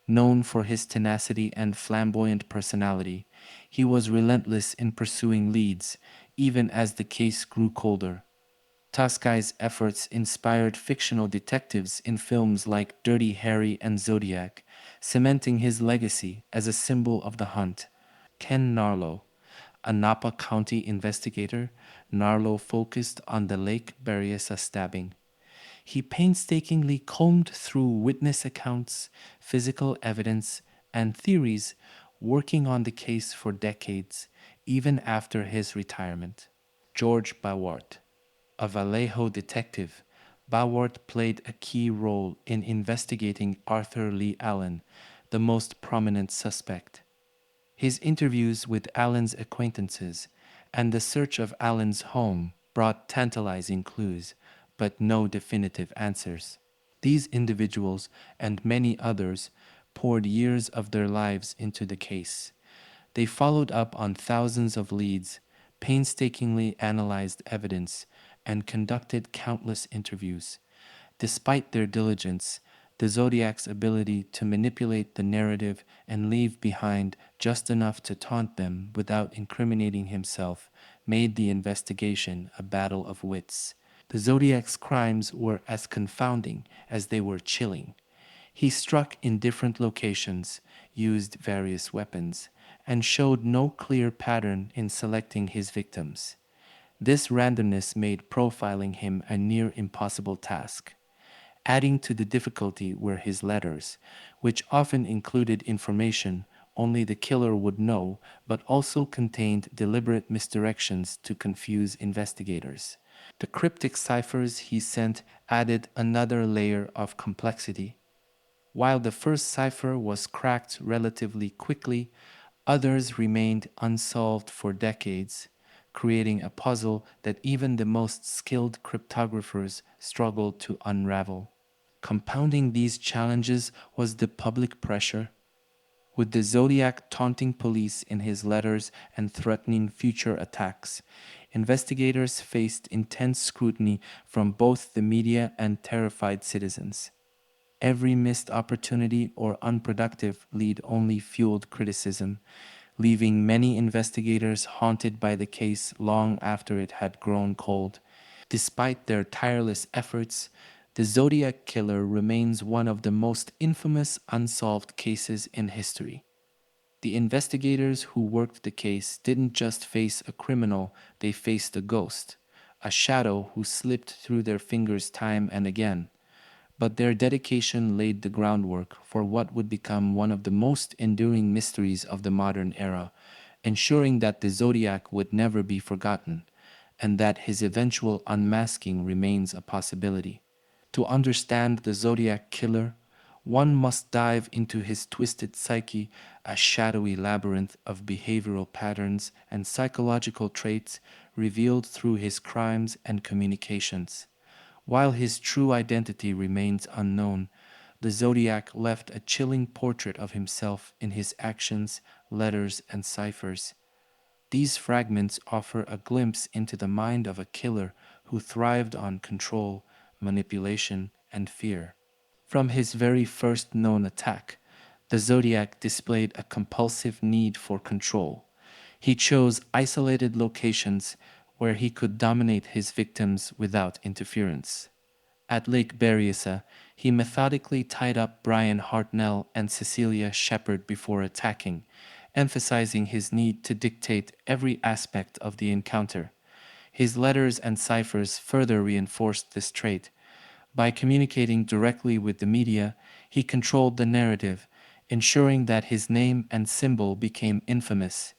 Known for his tenacity and flamboyant personality, he was relentless in pursuing leads, even as the case grew colder. Toscai's efforts inspired fictional detectives in films like Dirty Harry and Zodiac, cementing his legacy as a symbol of the hunt. Ken Narlow, a Napa County investigator, Narlow focused on the Lake Berryessa stabbing. He painstakingly combed through witness accounts, physical evidence, and theories, working on the case for decades, even after his retirement. George Bawart, a Vallejo detective, Bawart played a key role in investigating Arthur Lee Allen, the most prominent suspect. His interviews with Allen's acquaintances and the search of Allen's home brought tantalizing clues, but no definitive answers. These individuals and many others poured years of their lives into the case. They followed up on thousands of leads, painstakingly analyzed evidence, and conducted countless interviews. Despite their diligence, the Zodiac's ability to manipulate the narrative and leave behind just enough to taunt them without incriminating himself made the investigation a battle of wits. The Zodiac's crimes were as confounding as they were chilling. He struck in different locations, used various weapons, and showed no clear pattern in selecting his victims. This randomness made profiling him a near impossible task. Adding to the difficulty were his letters, which often included information only the killer would know, but also contained deliberate misdirections to confuse investigators. The cryptic ciphers he sent added another layer of complexity. While the first cipher was cracked relatively quickly, others remained unsolved for decades, creating a puzzle that even the most skilled cryptographers struggled to unravel. Compounding these challenges was the public pressure. With the Zodiac taunting police in his letters and threatening future attacks, investigators faced intense scrutiny from both the media and terrified citizens. Every missed opportunity or unproductive lead only fueled criticism, leaving many investigators haunted by the case long after it had grown cold. Despite their tireless efforts, the Zodiac Killer remains one of the most infamous unsolved cases in history. The investigators who worked the case didn't just face a criminal, they faced a ghost, a shadow who slipped through their fingers time and again. But their dedication laid the groundwork for what would become one of the most enduring mysteries of the modern era, ensuring that the Zodiac would never be forgotten, and that his eventual unmasking remains a possibility. To understand the Zodiac Killer, one must dive into his twisted psyche, a shadowy labyrinth of behavioral patterns and psychological traits revealed through his crimes and communications. While his true identity remains unknown, the Zodiac left a chilling portrait of himself in his actions, letters, and ciphers. These fragments offer a glimpse into the mind of a killer who thrived on control, manipulation, and fear. From his very first known attack, the Zodiac displayed a compulsive need for control. He chose isolated locations where he could dominate his victims without interference. At Lake Berryessa, he methodically tied up Brian Hartnell and Cecilia Shepard before attacking, emphasizing his need to dictate every aspect of the encounter. His letters and ciphers further reinforced this trait. By communicating directly with the media, he controlled the narrative, ensuring that his name and symbol became infamous.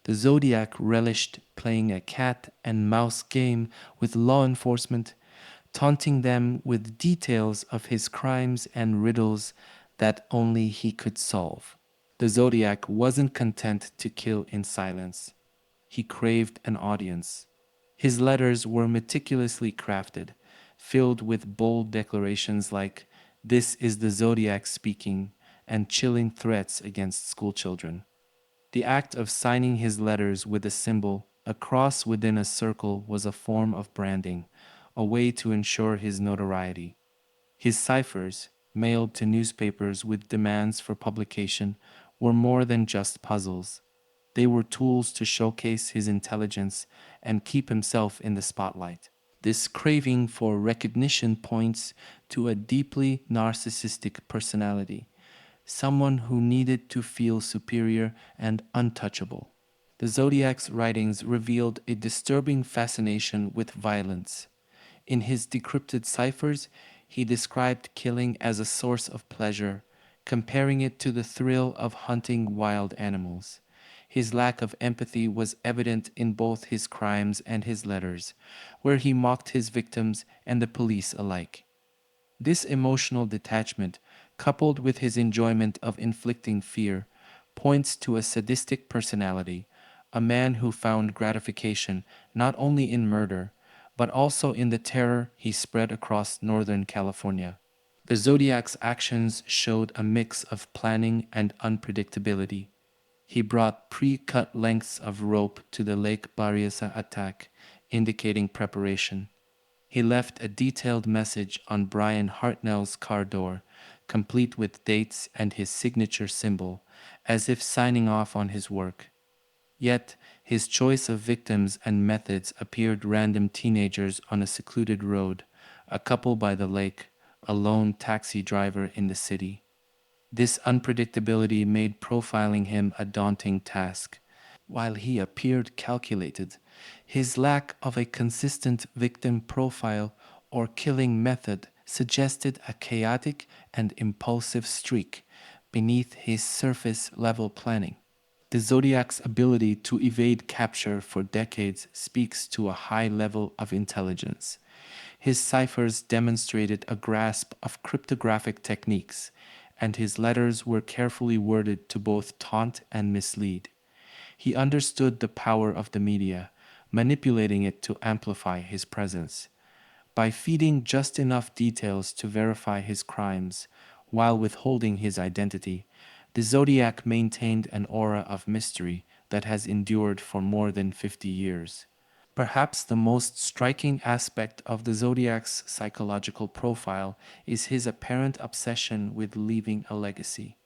The Zodiac relished playing a cat and mouse game with law enforcement, taunting them with details of his crimes and riddles that only he could solve. The Zodiac wasn't content to kill in silence. He craved an audience. His letters were meticulously crafted, filled with bold declarations like, "This is the Zodiac speaking," and chilling threats against schoolchildren. The act of signing his letters with a symbol, a cross within a circle, was a form of branding, a way to ensure his notoriety. His ciphers, mailed to newspapers with demands for publication, were more than just puzzles. They were tools to showcase his intelligence and keep himself in the spotlight. This craving for recognition points to a deeply narcissistic personality, someone who needed to feel superior and untouchable. The Zodiac's writings revealed a disturbing fascination with violence. In his decrypted ciphers, he described killing as a source of pleasure, comparing it to the thrill of hunting wild animals. His lack of empathy was evident in both his crimes and his letters, where he mocked his victims and the police alike. This emotional detachment, coupled with his enjoyment of inflicting fear, points to a sadistic personality, a man who found gratification not only in murder, but also in the terror he spread across Northern California. The Zodiac's actions showed a mix of planning and unpredictability. He brought pre-cut lengths of rope to the Lake Berryessa attack, indicating preparation. He left a detailed message on Brian Hartnell's car door, complete with dates and his signature symbol, as if signing off on his work. Yet, his choice of victims and methods appeared: random teenagers on a secluded road, a couple by the lake, a lone taxi driver in the city. This unpredictability made profiling him a daunting task. While he appeared calculated, his lack of a consistent victim profile or killing method suggested a chaotic and impulsive streak beneath his surface level planning. The Zodiac's ability to evade capture for decades speaks to a high level of intelligence. His ciphers demonstrated a grasp of cryptographic techniques, and his letters were carefully worded to both taunt and mislead. He understood the power of the media, manipulating it to amplify his presence. By feeding just enough details to verify his crimes while withholding his identity, the Zodiac maintained an aura of mystery that has endured for more than 50 years. Perhaps the most striking aspect of the Zodiac's psychological profile is his apparent obsession with leaving a legacy.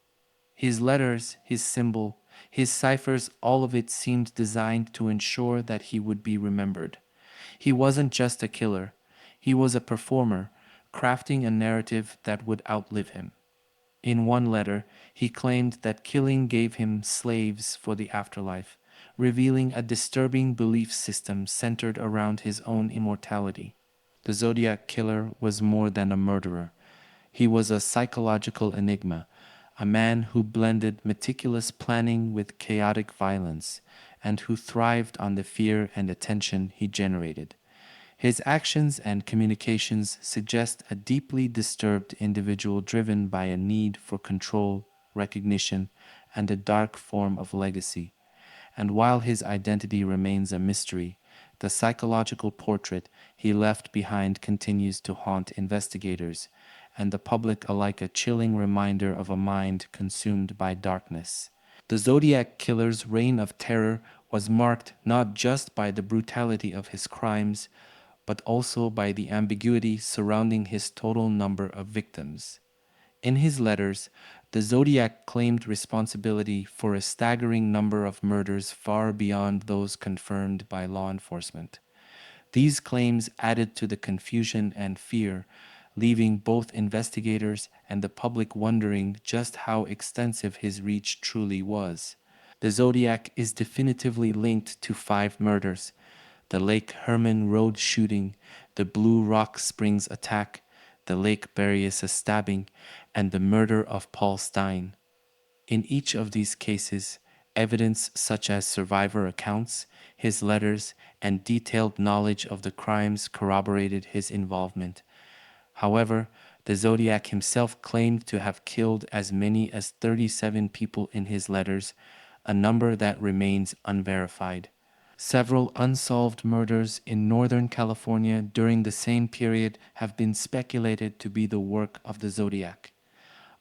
His letters, his symbol, his ciphers, all of it seemed designed to ensure that he would be remembered. He wasn't just a killer, he was a performer, crafting a narrative that would outlive him. In one letter, he claimed that killing gave him slaves for the afterlife, revealing a disturbing belief system centered around his own immortality. The Zodiac Killer was more than a murderer. He was a psychological enigma, a man who blended meticulous planning with chaotic violence, and who thrived on the fear and attention he generated. His actions and communications suggest a deeply disturbed individual driven by a need for control, recognition, and a dark form of legacy. And while his identity remains a mystery, the psychological portrait he left behind continues to haunt investigators and the public alike, a chilling reminder of a mind consumed by darkness. The Zodiac Killer's reign of terror was marked not just by the brutality of his crimes, but also by the ambiguity surrounding his total number of victims. In his letters, the Zodiac claimed responsibility for a staggering number of murders far beyond those confirmed by law enforcement. These claims added to the confusion and fear, leaving both investigators and the public wondering just how extensive his reach truly was. The Zodiac is definitively linked to 5 murders: the Lake Herman Road shooting, the Blue Rock Springs attack, the Lake Berryessa stabbing, and the murder of Paul Stein. In each of these cases, Evidence such as survivor accounts, his letters, and detailed knowledge of the crimes corroborated his involvement. However, the Zodiac himself claimed to have killed as many as 37 people in his letters, a number that remains unverified. Several unsolved murders in Northern California during the same period have been speculated to be the work of the Zodiac.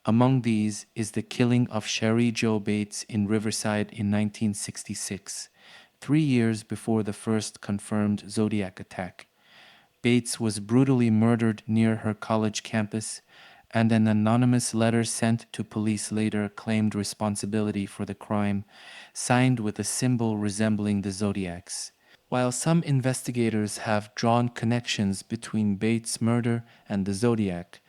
Among these is the killing of Sherry Jo Bates in Riverside in 1966, 3 years before the first confirmed Zodiac attack. Bates was brutally murdered near her college campus, and an anonymous letter sent to police later claimed responsibility for the crime, signed with a symbol resembling the Zodiac's. While some investigators have drawn connections between Bates' murder and the Zodiac,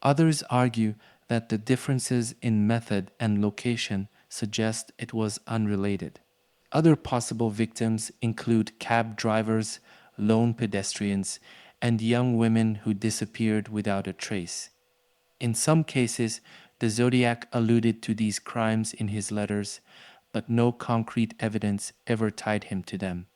others argue that the differences in method and location suggest it was unrelated. Other possible victims include cab drivers, lone pedestrians, and young women who disappeared without a trace. In some cases, the Zodiac alluded to these crimes in his letters, but no concrete evidence ever tied him to them.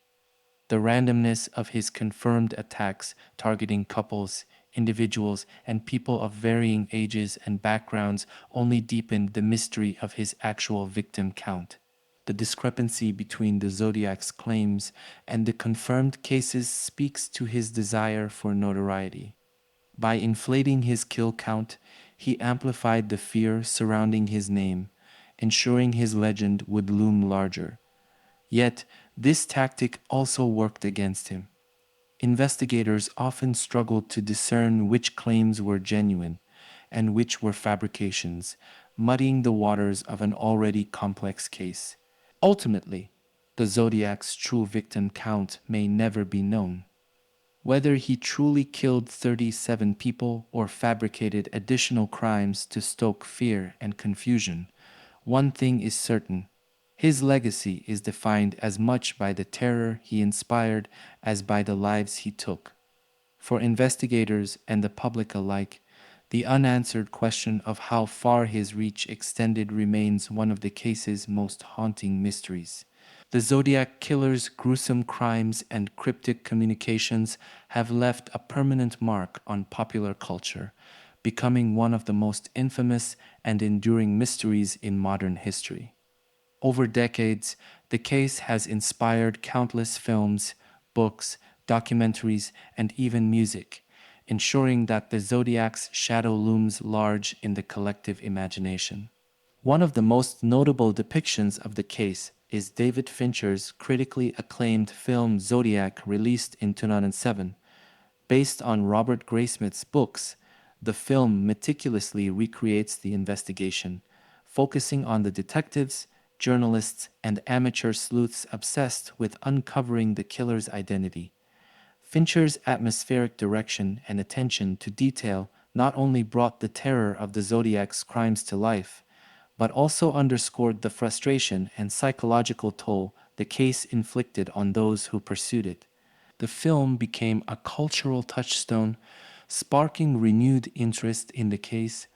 The randomness of his confirmed attacks targeting couples, individuals, and people of varying ages and backgrounds only deepened the mystery of his actual victim count. The discrepancy between the Zodiac's claims and the confirmed cases speaks to his desire for notoriety. By inflating his kill count, he amplified the fear surrounding his name, ensuring his legend would loom larger. Yet, this tactic also worked against him. Investigators often struggled to discern which claims were genuine and which were fabrications, muddying the waters of an already complex case. Ultimately, the Zodiac's true victim count may never be known. Whether he truly killed 37 people or fabricated additional crimes to stoke fear and confusion, one thing is certain: his legacy is defined as much by the terror he inspired as by the lives he took. For investigators and the public alike, the unanswered question of how far his reach extended remains one of the case's most haunting mysteries. The Zodiac Killer's gruesome crimes and cryptic communications have left a permanent mark on popular culture, becoming one of the most infamous and enduring mysteries in modern history. Over decades, the case has inspired countless films, books, documentaries, and even music, ensuring that the Zodiac's shadow looms large in the collective imagination. One of the most notable depictions of the case is David Fincher's critically acclaimed film Zodiac, released in 2007. Based on Robert Graysmith's books, the film meticulously recreates the investigation, focusing on the detectives, journalists, and amateur sleuths obsessed with uncovering the killer's identity. Fincher's atmospheric direction and attention to detail not only brought the terror of the Zodiac's crimes to life, but also underscored the frustration and psychological toll the case inflicted on those who pursued it. The film became a cultural touchstone, sparking renewed interest in the case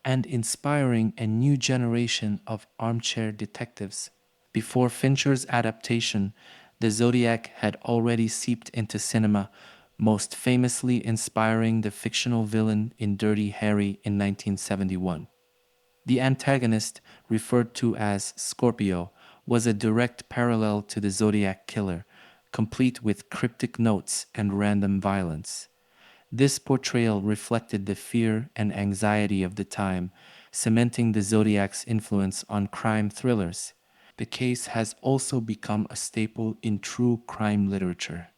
and inspiring a new generation of armchair detectives. Before Fincher's adaptation, the Zodiac had already seeped into cinema, most famously inspiring the fictional villain in Dirty Harry in 1971. The antagonist, referred to as Scorpio, was a direct parallel to the Zodiac Killer, complete with cryptic notes and random violence. This portrayal reflected the fear and anxiety of the time, cementing the Zodiac's influence on crime thrillers. The case has also become a staple in true crime literature.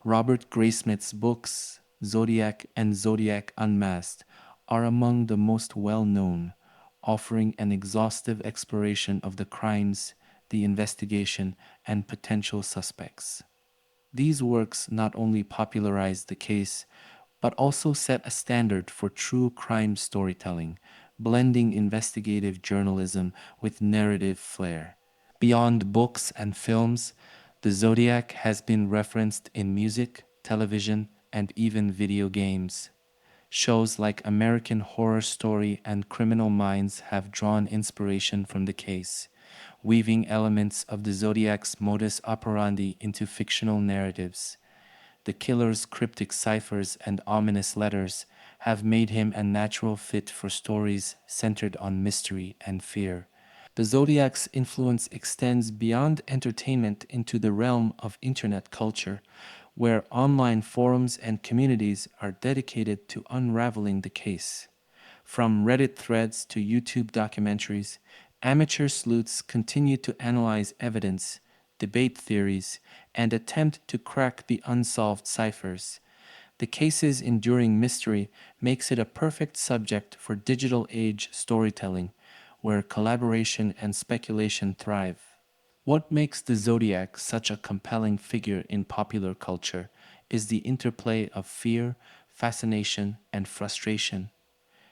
Robert Graysmith's books, Zodiac and Zodiac Unmasked, are among the most well known, offering an exhaustive exploration of the crimes, the investigation, and potential suspects. These works not only popularized the case, but also set a standard for true crime storytelling, blending investigative journalism with narrative flair. Beyond books and films, the Zodiac has been referenced in music, television, and even video games. Shows like American Horror Story and Criminal Minds have drawn inspiration from the case, weaving elements of the Zodiac's modus operandi into fictional narratives. The killer's cryptic ciphers and ominous letters have made him a natural fit for stories centered on mystery and fear. The Zodiac's influence extends beyond entertainment into the realm of internet culture, where online forums and communities are dedicated to unraveling the case. From Reddit threads to YouTube documentaries, amateur sleuths continue to analyze evidence, debate theories, and attempt to crack the unsolved ciphers. The case's enduring mystery makes it a perfect subject for digital age storytelling, where collaboration and speculation thrive. What makes the Zodiac such a compelling figure in popular culture is the interplay of fear, fascination, and frustration.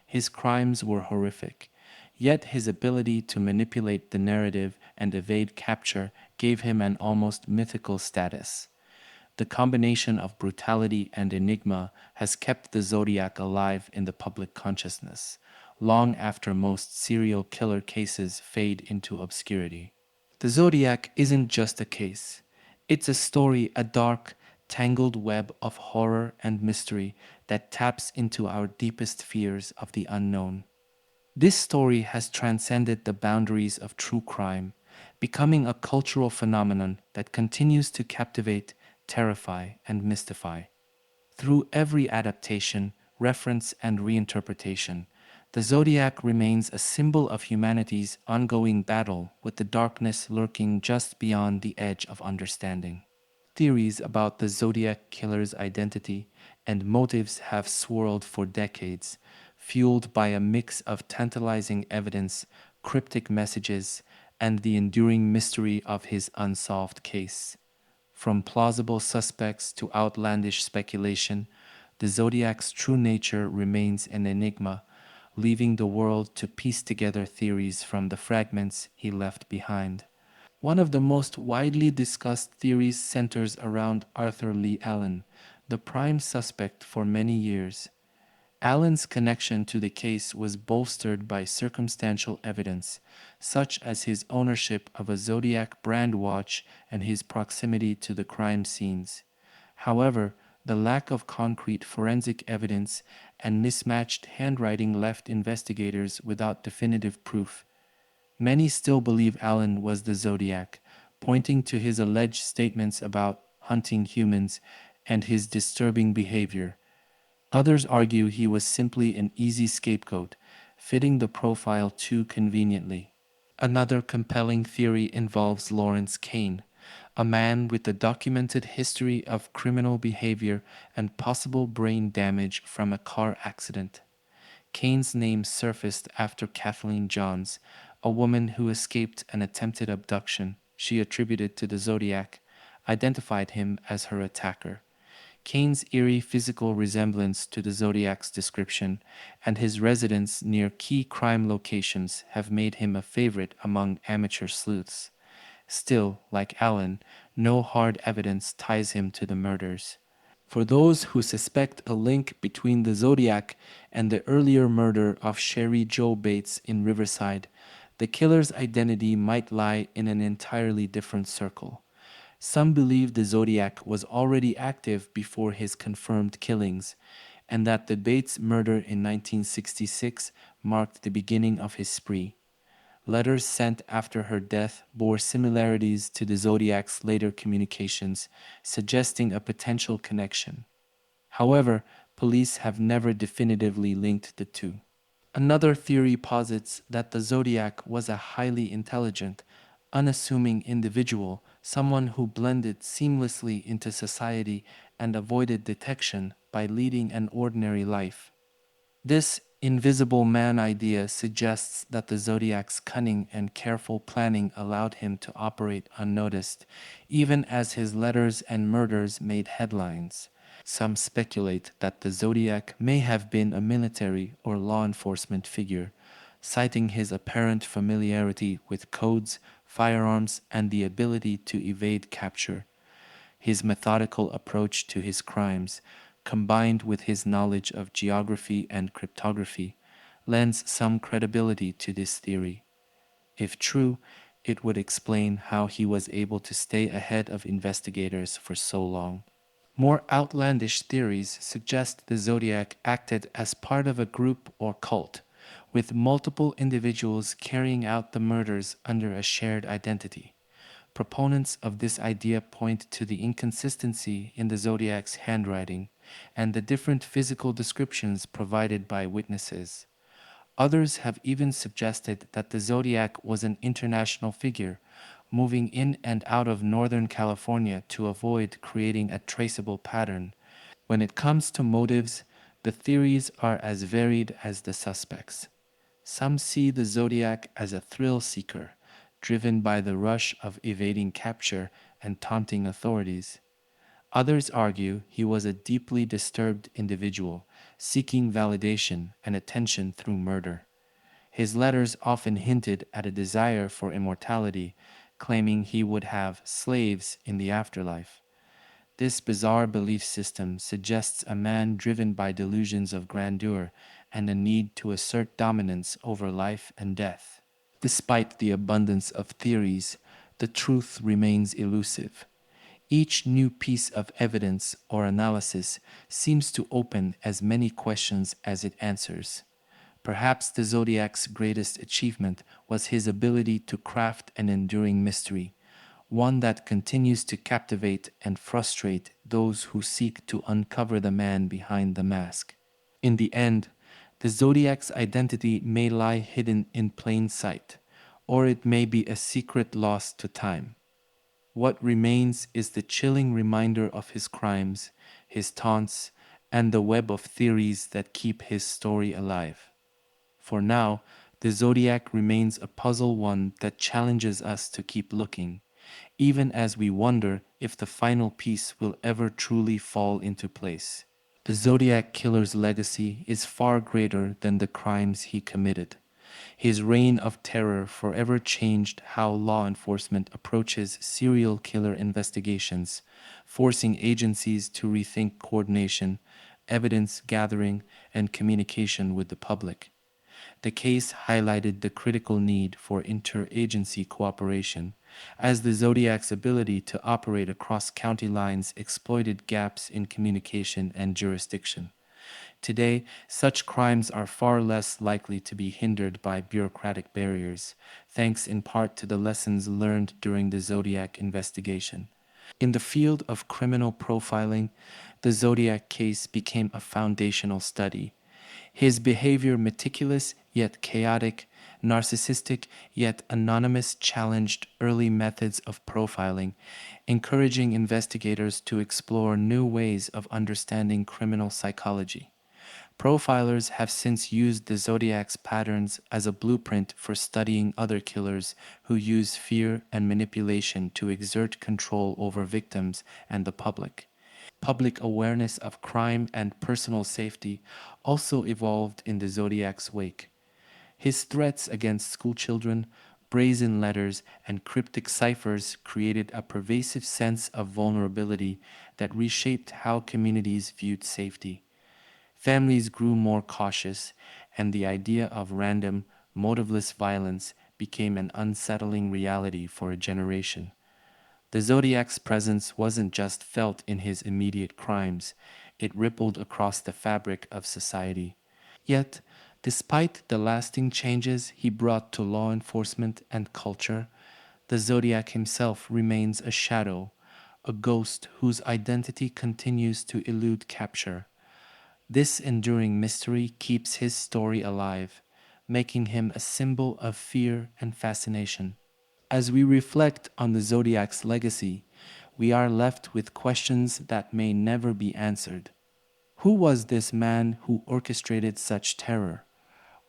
His crimes were horrific, yet his ability to manipulate the narrative and evade capture gave him an almost mythical status. The combination of brutality and enigma has kept the Zodiac alive in the public consciousness, long after most serial killer cases fade into obscurity. The Zodiac isn't just a case, it's a story, a dark, tangled web of horror and mystery that taps into our deepest fears of the unknown. This story has transcended the boundaries of true crime, becoming a cultural phenomenon that continues to captivate, terrify, and mystify. Through every adaptation, reference, and reinterpretation, the Zodiac remains a symbol of humanity's ongoing battle with the darkness lurking just beyond the edge of understanding. Theories about the Zodiac Killer's identity and motives have swirled for decades, fueled by a mix of tantalizing evidence, cryptic messages, and the enduring mystery of his unsolved case. From plausible suspects to outlandish speculation, the Zodiac's true nature remains an enigma, leaving the world to piece together theories from the fragments he left behind. One of the most widely discussed theories centers around Arthur Lee Allen, the prime suspect for many years. Allen's connection to the case was bolstered by circumstantial evidence, such as his ownership of a Zodiac brand watch and his proximity to the crime scenes. However, the lack of concrete forensic evidence and mismatched handwriting left investigators without definitive proof. Many still believe Allen was the Zodiac, pointing to his alleged statements about hunting humans and his disturbing behavior. Others argue he was simply an easy scapegoat, fitting the profile too conveniently. Another compelling theory involves Lawrence Kane, a man with a documented history of criminal behavior and possible brain damage from a car accident. Kane's name surfaced after Kathleen Johns, a woman who escaped an attempted abduction she attributed to the Zodiac, identified him as her attacker. Kane's eerie physical resemblance to the Zodiac's description and his residence near key crime locations have made him a favorite among amateur sleuths. Still, like Allen, no hard evidence ties him to the murders. For those who suspect a link between the Zodiac and the earlier murder of Sherry Jo Bates in Riverside, the killer's identity might lie in an entirely different circle. Some believe the Zodiac was already active before his confirmed killings, and that the Bates murder in 1966 marked the beginning of his spree. Letters sent after her death bore similarities to the Zodiac's later communications, suggesting a potential connection. However, police have never definitively linked the two. Another theory posits that the Zodiac was a highly intelligent, unassuming individual, someone who blended seamlessly into society and avoided detection by leading an ordinary life. This invisible man idea suggests that the Zodiac's cunning and careful planning allowed him to operate unnoticed, even as his letters and murders made headlines. Some speculate that the Zodiac may have been a military or law enforcement figure, citing his apparent familiarity with codes, firearms, and the ability to evade capture. His methodical approach to his crimes, combined with his knowledge of geography and cryptography, lends some credibility to this theory. If true, It would explain how he was able to stay ahead of investigators for so long. More outlandish theories suggest the Zodiac acted as part of a group or cult, with multiple individuals carrying out the murders under a shared identity. Proponents of this idea point to the inconsistency in the Zodiac's handwriting and the different physical descriptions provided by witnesses. Others have even suggested that the Zodiac was an international figure, moving in and out of Northern California to avoid creating a traceable pattern. When it comes to motives, the theories are as varied as the suspects. Some see the Zodiac as a thrill seeker, driven by the rush of evading capture and taunting authorities. Others argue he was a deeply disturbed individual, seeking validation and attention through murder. His letters often hinted at a desire for immortality, claiming he would have slaves in the afterlife. This bizarre belief system suggests a man driven by delusions of grandeur and a need to assert dominance over life and death. Despite the abundance of theories, the truth remains elusive. Each new piece of evidence or analysis seems to open as many questions as it answers. Perhaps the Zodiac's greatest achievement was his ability to craft an enduring mystery, one that continues to captivate and frustrate those who seek to uncover the man behind the mask. In the end, the Zodiac's identity may lie hidden in plain sight, or it may be a secret lost to time. What remains is the chilling reminder of his crimes, his taunts, and the web of theories that keep his story alive. For now, the Zodiac remains a puzzle, one that challenges us to keep looking, even as we wonder if the final piece will ever truly fall into place. The Zodiac Killer's legacy is far greater than the crimes he committed. His reign of terror forever changed how law enforcement approaches serial killer investigations, forcing agencies to rethink coordination, evidence gathering, and communication with the public. The case highlighted the critical need for interagency cooperation, as the Zodiac's ability to operate across county lines exploited gaps in communication and jurisdiction. Today, such crimes are far less likely to be hindered by bureaucratic barriers, thanks in part to the lessons learned during the Zodiac investigation. In the field of criminal profiling, the Zodiac case became a foundational study. His behavior, meticulous yet chaotic, narcissistic yet anonymous, challenged early methods of profiling, encouraging investigators to explore new ways of understanding criminal psychology. Profilers have since used the Zodiac's patterns as a blueprint for studying other killers who use fear and manipulation to exert control over victims and the public. Public awareness of crime and personal safety also evolved in the Zodiac's wake. His threats against schoolchildren, brazen letters, and cryptic ciphers created a pervasive sense of vulnerability that reshaped how communities viewed safety. Families grew more cautious, and the idea of random, motiveless violence became an unsettling reality for a generation. The Zodiac's presence wasn't just felt in his immediate crimes, it rippled across the fabric of society. Yet, despite the lasting changes he brought to law enforcement and culture, the Zodiac himself remains a shadow, a ghost whose identity continues to elude capture. This enduring mystery keeps his story alive, making him a symbol of fear and fascination. As we reflect on the Zodiac's legacy, we are left with questions that may never be answered. Who was this man who orchestrated such terror?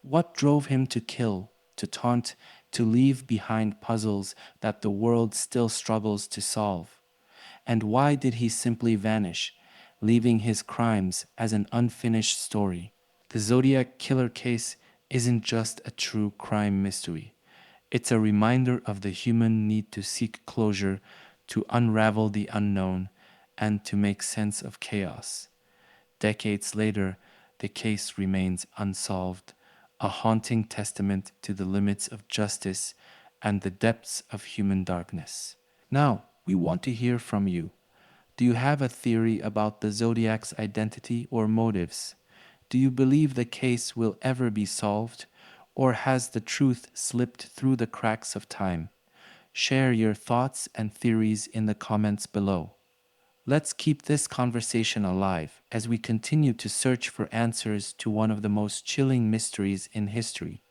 What drove him to kill, to taunt, to leave behind puzzles that the world still struggles to solve? And why did he simply vanish, leaving his crimes as an unfinished story? The Zodiac Killer case isn't just a true crime mystery. It's a reminder of the human need to seek closure, to unravel the unknown, and to make sense of chaos. Decades later, the case remains unsolved, a haunting testament to the limits of justice and the depths of human darkness. Now, we want to hear from you. Do you have a theory about the Zodiac's identity or motives? Do you believe the case will ever be solved, or has the truth slipped through the cracks of time? Share your thoughts and theories in the comments below. Let's keep this conversation alive as we continue to search for answers to one of the most chilling mysteries in history.